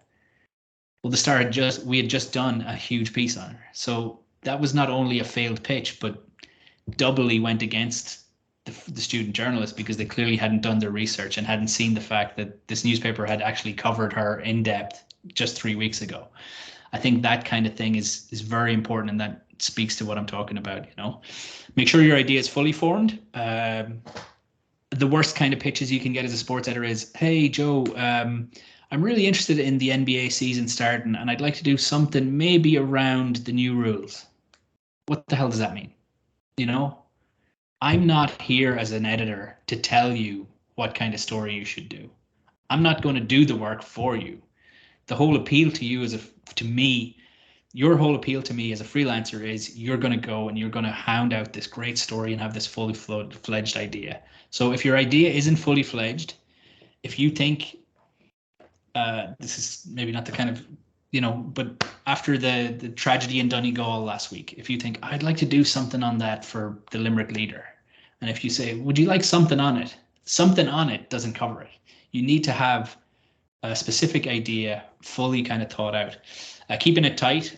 Well, the Star had just done a huge piece on her. So that was not only a failed pitch, but doubly went against the student journalist, because they clearly hadn't done their research and hadn't seen the fact that this newspaper had actually covered her in depth just 3 weeks ago. I think that kind of thing is very important, and that speaks to what I'm talking about. Make sure your idea is fully formed. The worst kind of pitches you can get as a sports editor is, hey, Joe, I'm really interested in the NBA season starting, and I'd like to do something maybe around the new rules. What the hell does that mean? I'm not here as an editor to tell you what kind of story you should do. I'm not going to do the work for you. The whole appeal to you your whole appeal to me as a freelancer is you're going to go and you're going to hound out this great story and have this fully fledged idea. So if your idea isn't fully fledged, if you think this is maybe not the kind of, but after the tragedy in Donegal last week, if you think I'd like to do something on that for the Limerick Leader, and if you say, would you like something on it? Something on it doesn't cover it. You need to have a specific idea fully kind of thought out. Keeping it tight.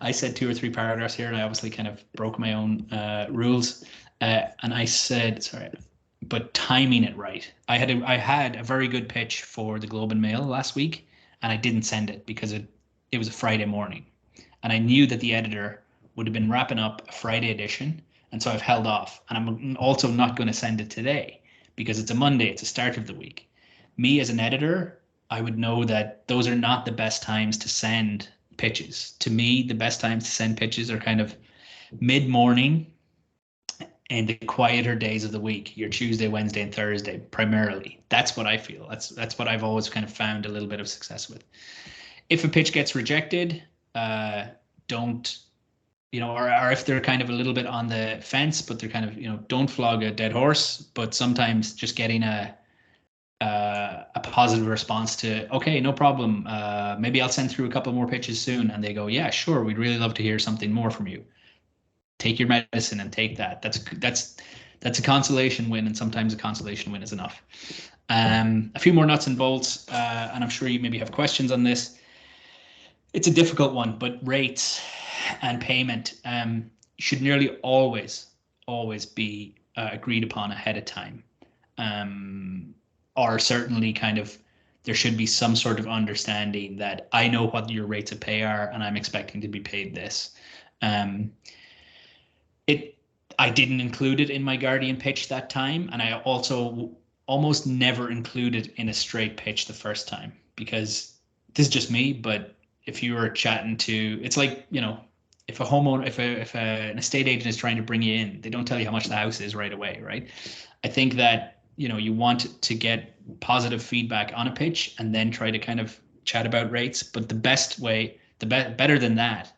I said 2 or 3 paragraphs here, and I obviously kind of broke my own rules. And I said, sorry, but timing it right. I had a very good pitch for the Globe and Mail last week, and I didn't send it because it was a Friday morning. And I knew that the editor would have been wrapping up a Friday edition, and so I've held off. And I'm also not going to send it today because it's a Monday, it's the start of the week. Me as an editor, I would know that those are not the best times to send pitches. To me, the best times to send pitches are kind of mid-morning and the quieter days of the week, your Tuesday, Wednesday, and Thursday, primarily. That's what I feel. That's what I've always kind of found a little bit of success with. If a pitch gets rejected, don't, or if they're kind of a little bit on the fence, but they're kind of, don't flog a dead horse, but sometimes just getting a positive response to, okay, no problem. Maybe I'll send through a couple more pitches soon. And they go, yeah, sure. We'd really love to hear something more from you. Take your medicine and take that. That's a consolation win. And sometimes a consolation win is enough. A few more nuts and bolts. And I'm sure you maybe have questions on this. It's a difficult one, but rates and payment should nearly always be agreed upon ahead of time. Or certainly kind of, there should be some sort of understanding that I know what your rates of pay are and I'm expecting to be paid this. I didn't include it in my Guardian pitch that time, and I also almost never included in a straight pitch the first time, because this is just me, but if you were chatting to, it's like, if a homeowner, if an estate agent is trying to bring you in, they don't tell you how much the house is right away, right? I think that, you want to get positive feedback on a pitch and then try to kind of chat about rates. But the best way, better than that,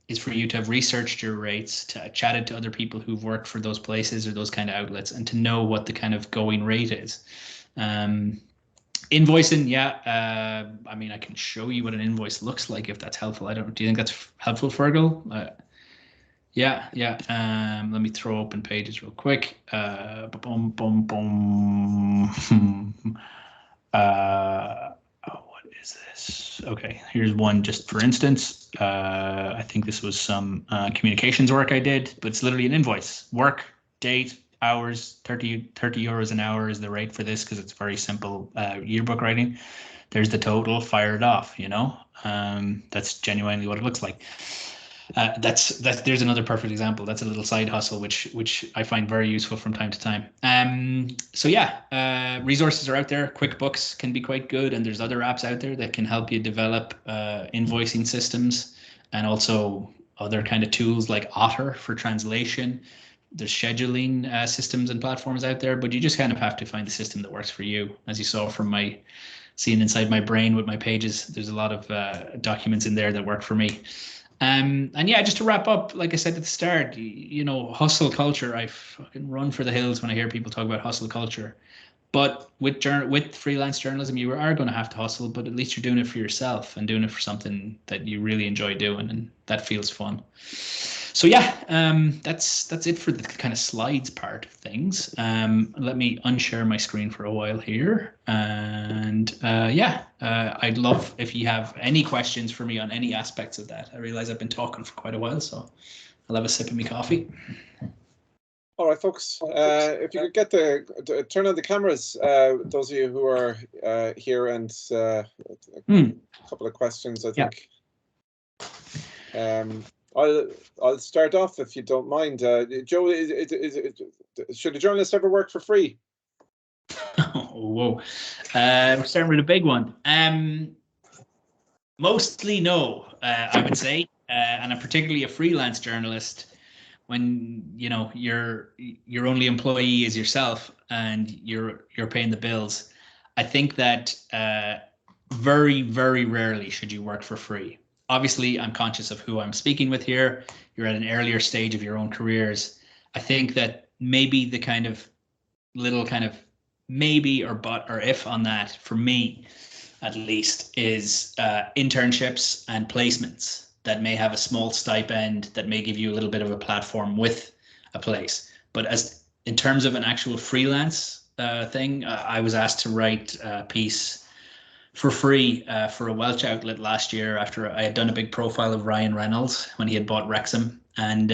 is for you to have researched your rates, to chatted to other people who've worked for those places or those kind of outlets, and to know what the kind of going rate is. Invoicing, yeah. I mean, I can show you what an invoice looks like if that's helpful. Do you think that's helpful, Fergal? Yeah. Let me throw open pages real quick. Boom, boom, boom. What is this? Okay, here's one just for instance. I think this was some communications work I did, but it's literally an invoice. Work, date, hours, 30 euros an hour is the rate for this because it's very simple yearbook writing. There's the total, fire it off, that's genuinely what it looks like. There's another perfect example. That's a little side hustle, which I find very useful from time to time. So yeah, resources are out there. QuickBooks can be quite good, and there's other apps out there that can help you develop invoicing systems, and also other kind of tools like Otter for translation. There's scheduling systems and platforms out there, but you just kind of have to find the system that works for you. As you saw from my seeing inside my brain with my pages, there's a lot of documents in there that work for me. And yeah, just to wrap up, like I said at the start, hustle culture. I fucking run for the hills when I hear people talk about hustle culture. But with freelance journalism, you are going to have to hustle, but at least you're doing it for yourself and doing it for something that you really enjoy doing, and that feels fun. So yeah, that's it for the kind of slides part of things. Let me unshare my screen for a while here, and I'd love if you have any questions for me on any aspects of that. I realize I've been talking for quite a while, so I'll have a sip of my coffee. All right, folks. If you could get turn on the cameras, those of you who are here, and a couple of questions, I think. I'll start off if you don't mind. Joe, should a journalist ever work for free? Whoa, we're starting with a big one. Mostly no, I would say, and I'm particularly a freelance journalist. When your only employee is yourself and you're paying the bills, I think that very, very rarely should you work for free. Obviously, I'm conscious of who I'm speaking with here. You're at an earlier stage of your own careers. I think that maybe the kind of little kind of maybe or but or if on that for me at least is internships and placements that may have a small stipend that may give you a little bit of a platform with a place. But as in terms of an actual freelance thing, I was asked to write a piece for free for a Welsh outlet last year after I had done a big profile of Ryan Reynolds when he had bought Wrexham. And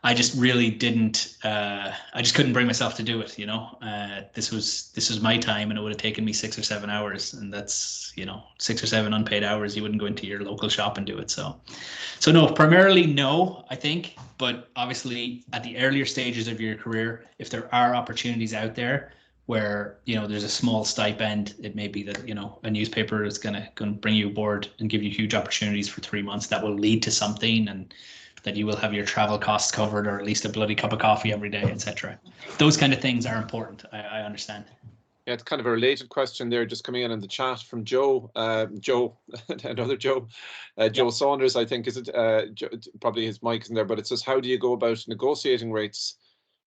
I just really didn't. I just couldn't bring myself to do it. This was my time, and it would have taken me 6 or 7 hours, and that's 6 or 7 unpaid hours. You wouldn't go into your local shop and do it. So no, primarily no, I think. But obviously, at the earlier stages of your career, if there are opportunities out there where there's a small stipend, it may be that a newspaper is gonna bring you aboard and give you huge opportunities for 3 months that will lead to something, and that you will have your travel costs covered, or at least a bloody cup of coffee every day, etc. Those kind of things are important. I understand. Yeah, it's kind of a related question there, just coming in the chat from Joe. Another Joe, Joe Saunders, I think, is it? Probably his mic isn't there, but it says, how do you go about negotiating rates,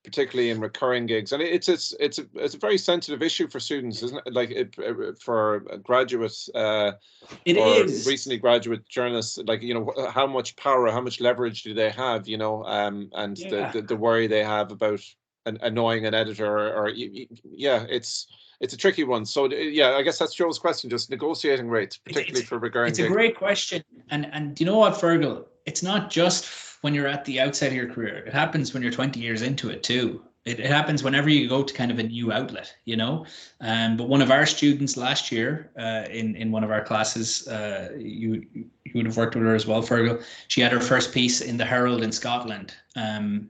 particularly in recurring gigs? And it's a very sensitive issue for students, isn't it? Like for graduates, it is recently graduate journalists. Like how much power, how much leverage do they have? And the worry they have about annoying an editor, or it's a tricky one. So yeah, I guess that's Joe's question, just negotiating rates, particularly for recurring gigs. It's a great question, and you know what, Fergal? It's not just when you're at the outset of your career. It happens when you're 20 years into it too. It happens whenever you go to kind of a new outlet, But one of our students last year, in one of our classes, you would have worked with her as well, Fergal. She had her first piece in the Herald in Scotland, and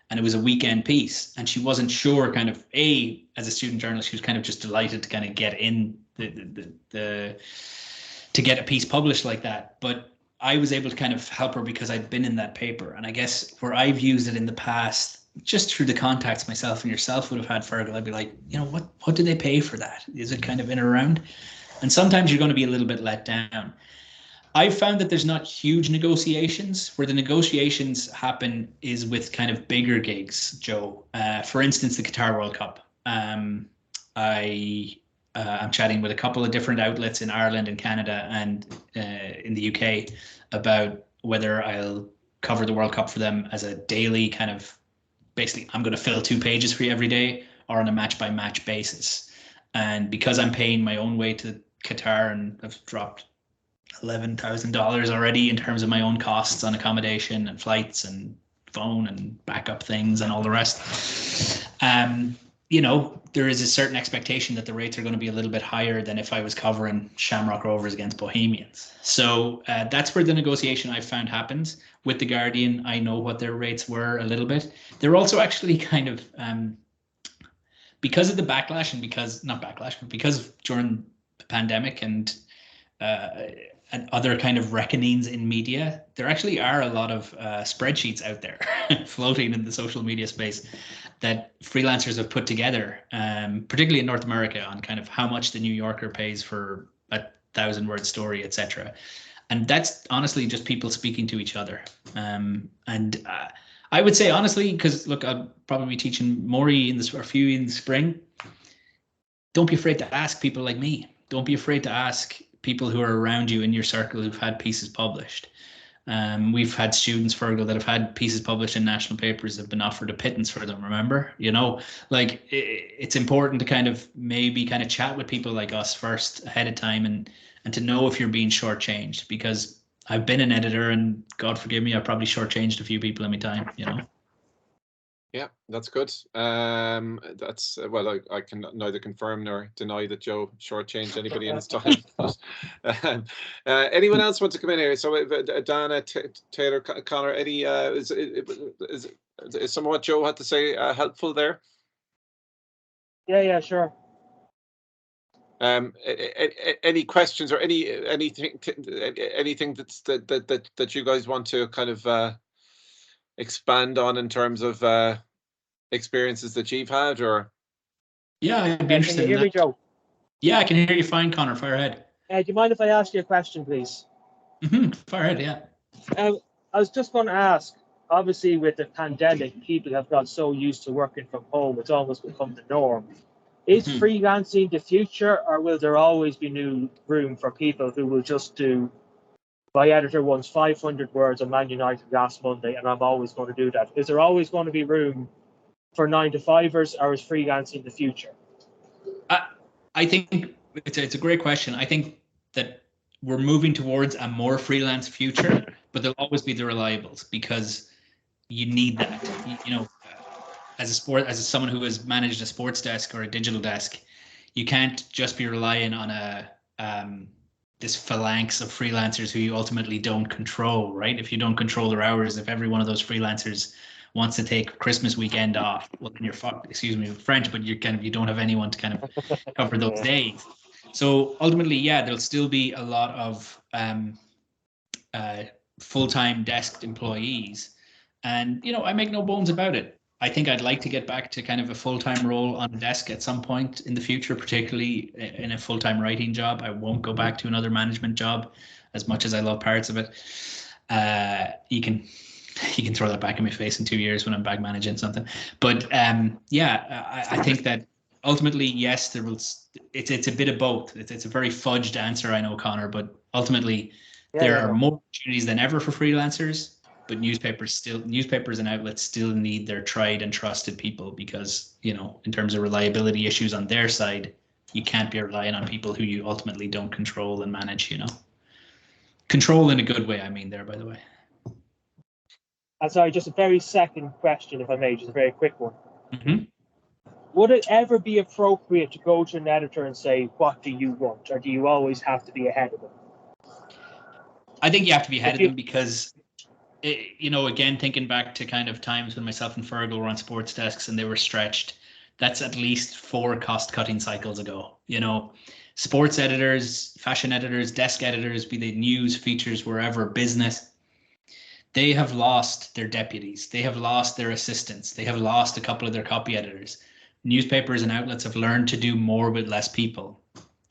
it was a weekend piece, and she wasn't sure. Kind of as a student journalist, she was kind of just delighted to kind of get in to get a piece published like that, but I was able to kind of help her because I'd been in that paper. And I guess where I've used it in the past, just through the contacts myself and yourself would have had, Fergal, I'd be like, what do they pay for that? Is it kind of in or around? And sometimes you're going to be a little bit let down. I've found that there's not huge negotiations. Where the negotiations happen is with kind of bigger gigs, Joe. For instance, the Qatar World Cup. I'm chatting with a couple of different outlets in Ireland and Canada and in the UK about whether I'll cover the World Cup for them as a daily kind of, basically, I'm going to fill 2 pages for you every day, or on a match by match basis. And because I'm paying my own way to Qatar, and I've dropped $11,000 already in terms of my own costs on accommodation and flights and phone and backup things and all the rest, there is a certain expectation that the rates are going to be a little bit higher than if I was covering Shamrock Rovers against Bohemians. So that's where the negotiation I've found happens. With The Guardian, I know what their rates were a little bit. They're also actually kind of, because of the backlash, and because during the pandemic and other kind of reckonings in media, there actually are a lot of spreadsheets out there floating in the social media space that freelancers have put together, particularly in North America, on kind of how much the New Yorker pays for a 1,000-word story, etc. And that's honestly just people speaking to each other. And I would say, honestly, because look, I'll probably be teaching Maury in the spring. Don't be afraid to ask people like me. Don't be afraid to ask people who are around you in your circle who've had pieces published. We've had students, Fergal, that have had pieces published in national papers that have been offered a pittance for them, remember? It's important to kind of maybe kind of chat with people like us first ahead of time and to know if you're being shortchanged, because I've been an editor and God forgive me, I've probably shortchanged a few people in my time, Yeah, that's good. That's well, I can neither confirm nor deny that Joe shortchanged anybody in his time. But, anyone else want to come in here? So, Dana, Taylor, Connor, any is some of what Joe had to say helpful there? Yeah, sure. Any questions or anything that you guys want to kind of expand on in terms of experiences that you've had, or? Yeah, I'd be Can interested you in hear that. me, Joe? Yeah, I can hear you fine, Connor. Fire ahead. Do you mind if I ask you a question, please? Fire ahead, yeah. I was just going to ask, obviously with the pandemic, people have got so used to working from home, it's almost become the norm. Is freelancing the future, or will there always be new room for people who will just do, my editor wants 500 words on Man United last Monday, and I'm always going to do that? Is there always going to be room for 9-to-5ers, or is freelancing the future? I think it's a great question. I think that we're moving towards a more freelance future, but there'll always be the reliables, because you need that. You know, as someone who has managed a sports desk or a digital desk, you can't just be relying on this phalanx of freelancers who you ultimately don't control, right? If you don't control their hours, if every one of those freelancers wants to take Christmas weekend off, well, then you're fucked. Excuse me, French, but you don't have anyone to kind of cover those days. So ultimately, yeah, there'll still be a lot of full-time desk employees, and I make no bones about it. I think I'd like to get back to kind of a full-time role on a desk at some point in the future, particularly in a full-time writing job. I won't go back to another management job, as much as I love parts of it. You can throw that back in my face in 2 years when I'm back managing something. But yeah, I think that ultimately, yes, it's a bit of both. It's a very fudged answer, I know, Connor, but ultimately there are more opportunities than ever for freelancers. But newspapers and outlets still need their tried and trusted people, because, in terms of reliability issues on their side, you can't be relying on people who you ultimately don't control and manage, Control in a good way, I mean there, by the way. Sorry, just a very second question, if I may, just a very quick one. Mm-hmm. Would it ever be appropriate to go to an editor and say, what do you want? Or do you always have to be ahead of them? I think you have to be ahead of them, because again, thinking back to kind of times when myself and Fergal were on sports desks and they were stretched, that's at least 4 cost-cutting cycles ago. Sports editors, fashion editors, desk editors, be they news, features, wherever, business, they have lost their deputies. They have lost their assistants. They have lost a couple of their copy editors. Newspapers and outlets have learned to do more with less people.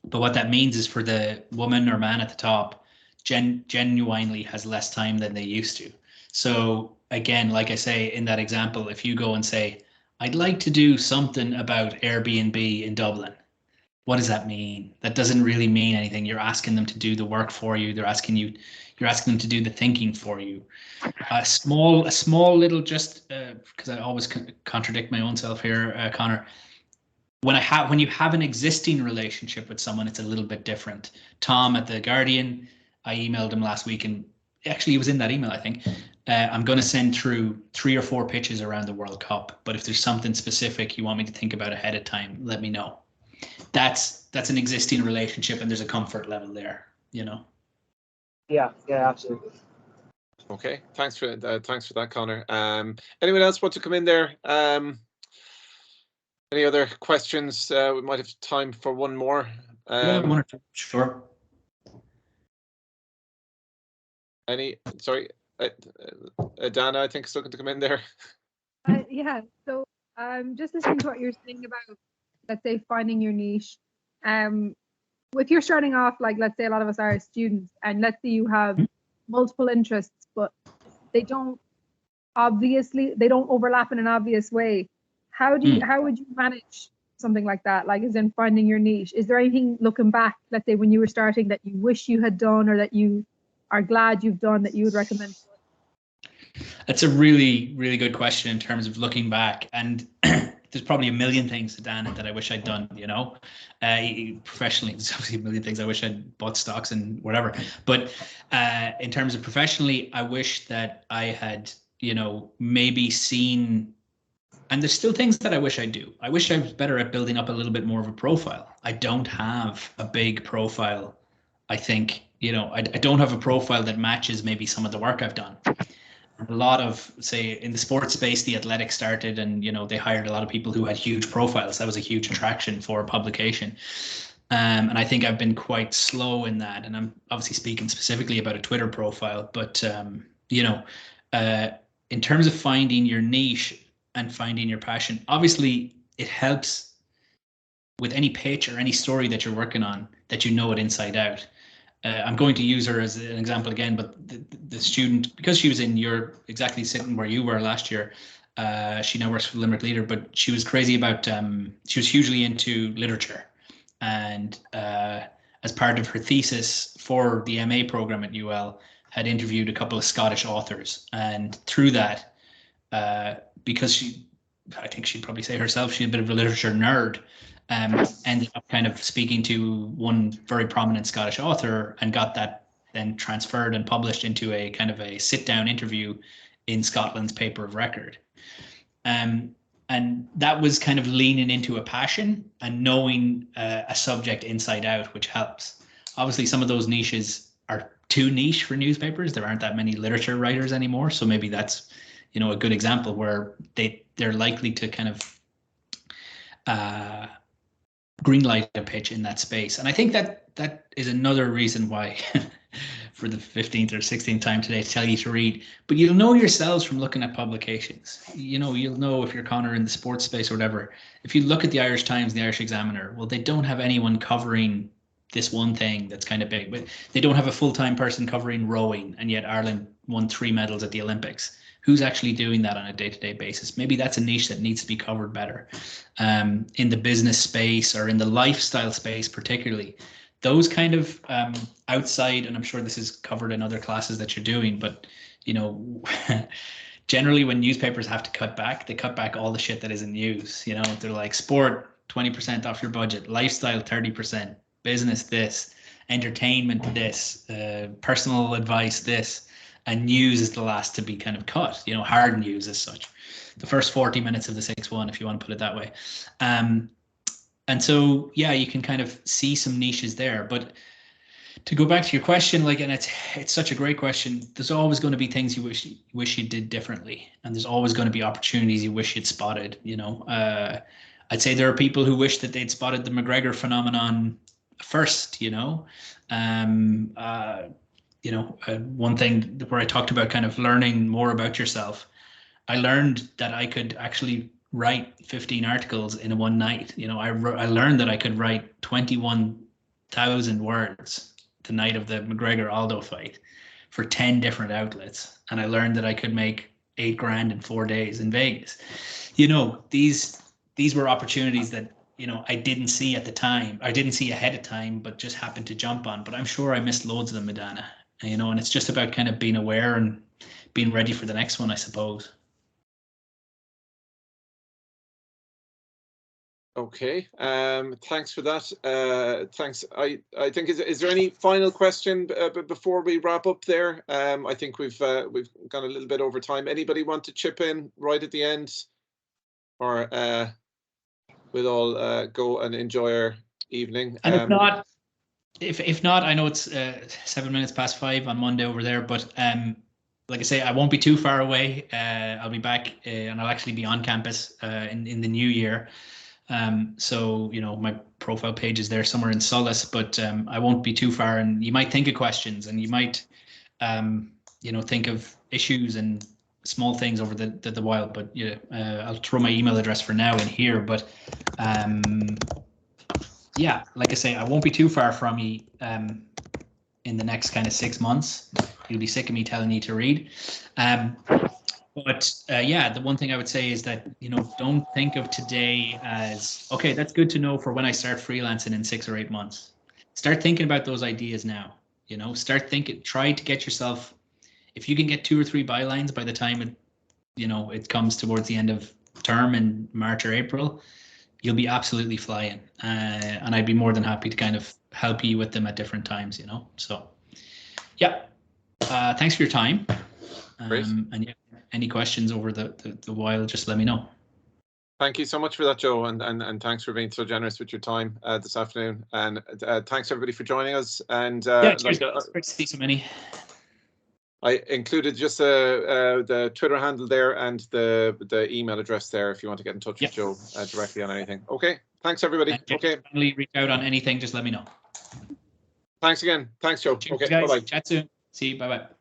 But what that means is, for the woman or man at the top, genuinely has less time than they used to. So again, like I say in that example, if you go and say, I'd like to do something about Airbnb in Dublin, what does that mean? That doesn't really mean anything. You're asking them to do the work for you. You're asking them to do the thinking for you. A small little, just because I always contradict my own self here, Connor. When you have an existing relationship with someone, it's a little bit different. Tom at The Guardian, I emailed him last week, and actually he was in that email, I think. I'm going to send through 3 or 4 pitches around the World Cup, but if there's something specific you want me to think about ahead of time, let me know. That's an existing relationship, and there's a comfort level there, Yeah, absolutely. Okay, thanks for that, Connor. Anyone else want to come in there? Any other questions? We might have time for one more. Yeah, 1 or 2, sure. Sorry, Dana, I think is looking to come in there. Yeah, so just listening to what you're saying about, let's say, finding your niche. If you're starting off, like, let's say a lot of us are students, and let's say you have multiple interests, but they don't overlap in an obvious way. How would you manage something like that? Like, as in finding your niche? Is there anything, looking back, let's say when you were starting, that you wish you had done, or that you are glad you've done, that you would recommend? That's a really, really good question in terms of looking back. And there's probably a million things, Dan, that I wish I'd done, professionally. There's obviously a million things I wish I'd bought stocks and whatever. But in terms of professionally, I wish that I had, maybe seen And there's still things that I wish I do. I wish I was better at building up a little bit more of a profile. I don't have a big profile. I think, I don't have a profile that matches maybe some of the work I've done. A lot of, say, in the sports space, the Athletic started, and they hired a lot of people who had huge profiles. That was a huge attraction for publication. And I think I've been quite slow in that. And I'm obviously speaking specifically about a Twitter profile, but in terms of finding your niche and finding your passion, obviously it helps with any pitch or any story that you're working on, that you know it inside out. I'm going to use her as an example again, but the student, because she was in exactly sitting where you were last year, she now works for the Limerick Leader, but she was crazy about, she was hugely into literature. And as part of her thesis for the MA program at UL, had interviewed a couple of Scottish authors. And through that, because I think she'd probably say herself, she's a bit of a literature nerd, ended up kind of speaking to one very prominent Scottish author, and got that then transferred and published into a kind of a sit-down interview in Scotland's paper of record. And that was kind of leaning into a passion and knowing a subject inside out, which helps. Obviously, some of those niches are too niche for newspapers. There aren't that many literature writers anymore. So maybe that's, a good example where they're likely to kind of greenlight a pitch in that space. And I think that is another reason why for the 15th or 16th time today to tell you to read, but you'll know yourselves from looking at publications. You'll know if you're Connor in the sports space or whatever. If you look at the Irish Times, the Irish Examiner, well, they don't have anyone covering this one thing that's kind of big, but they don't have a full-time person covering rowing, and yet Ireland won 3 medals at the Olympics. Who's actually doing that on a day-to-day basis? Maybe that's a niche that needs to be covered better. In the business space or in the lifestyle space particularly, those kind of outside, and I'm sure this is covered in other classes that you're doing, but generally when newspapers have to cut back, they cut back all the shit that isn't news. They're like, sport 20% off your budget, lifestyle 30%, business this, entertainment this, personal advice this, and news is the last to be kind of cut. Hard news as such, the first 40 minutes of the 6-1, if you want to put it that way. And so, yeah, you can kind of see some niches there. But to go back to your question, and it's such a great question. There's always going to be things you wish you did differently, and there's always going to be opportunities you wish you'd spotted. I'd say there are people who wish that they'd spotted the McGregor phenomenon first. One thing where I talked about kind of learning more about yourself, I learned that I could actually write 15 articles in one night. I learned that I could write 21,000 words the night of the McGregor Aldo fight for 10 different outlets. And I learned that I could make $8,000 in 4 days in Vegas. These were opportunities that, I didn't see at the time. I didn't see ahead of time, but just happened to jump on. But I'm sure I missed loads of them, Medana. And it's just about kind of being aware and being ready for the next one, I suppose. Okay, thanks for that. Thanks. I think is there any final question before we wrap up there? I think we've gone a little bit over time. Anybody want to chip in right at the end, or we'll all go and enjoy our evening? And if not, I know it's 7 minutes past 5 on Monday over there, but like I say, I won't be too far away. I'll be back and I'll actually be on campus in the new year. So, my profile page is there somewhere in Solace, but I won't be too far, and you might think of questions, and you might, think of issues and small things over the while, but I'll throw my email address for now in here, but yeah, like I say, I won't be too far from you in the next kind of 6 months. You'll be sick of me telling you to read. But yeah, the one thing I would say is that, don't think of today as, okay, that's good to know for when I start freelancing in 6 or 8 months. Start thinking about those ideas now, start thinking, try to get yourself, if you can get 2 or 3 bylines by the time it comes towards the end of term in March or April, you'll be absolutely flying. And I'd be more than happy to kind of help you with them at different times, so yeah, thanks for your time. Great. And yeah, any questions over the while, just let me know. Thank you so much for that, Joe, and thanks for being so generous with your time this afternoon. And thanks everybody for joining us. And cheers. It's great to see so many. I included just the Twitter handle there and the email address there if you want to get in touch with Joe directly on anything. Okay, thanks everybody. Okay, finally reach out on anything, just let me know. Thanks again. Thanks, Joe. Cheers, okay, guys. bye-bye. Chat soon. See you. Bye-bye.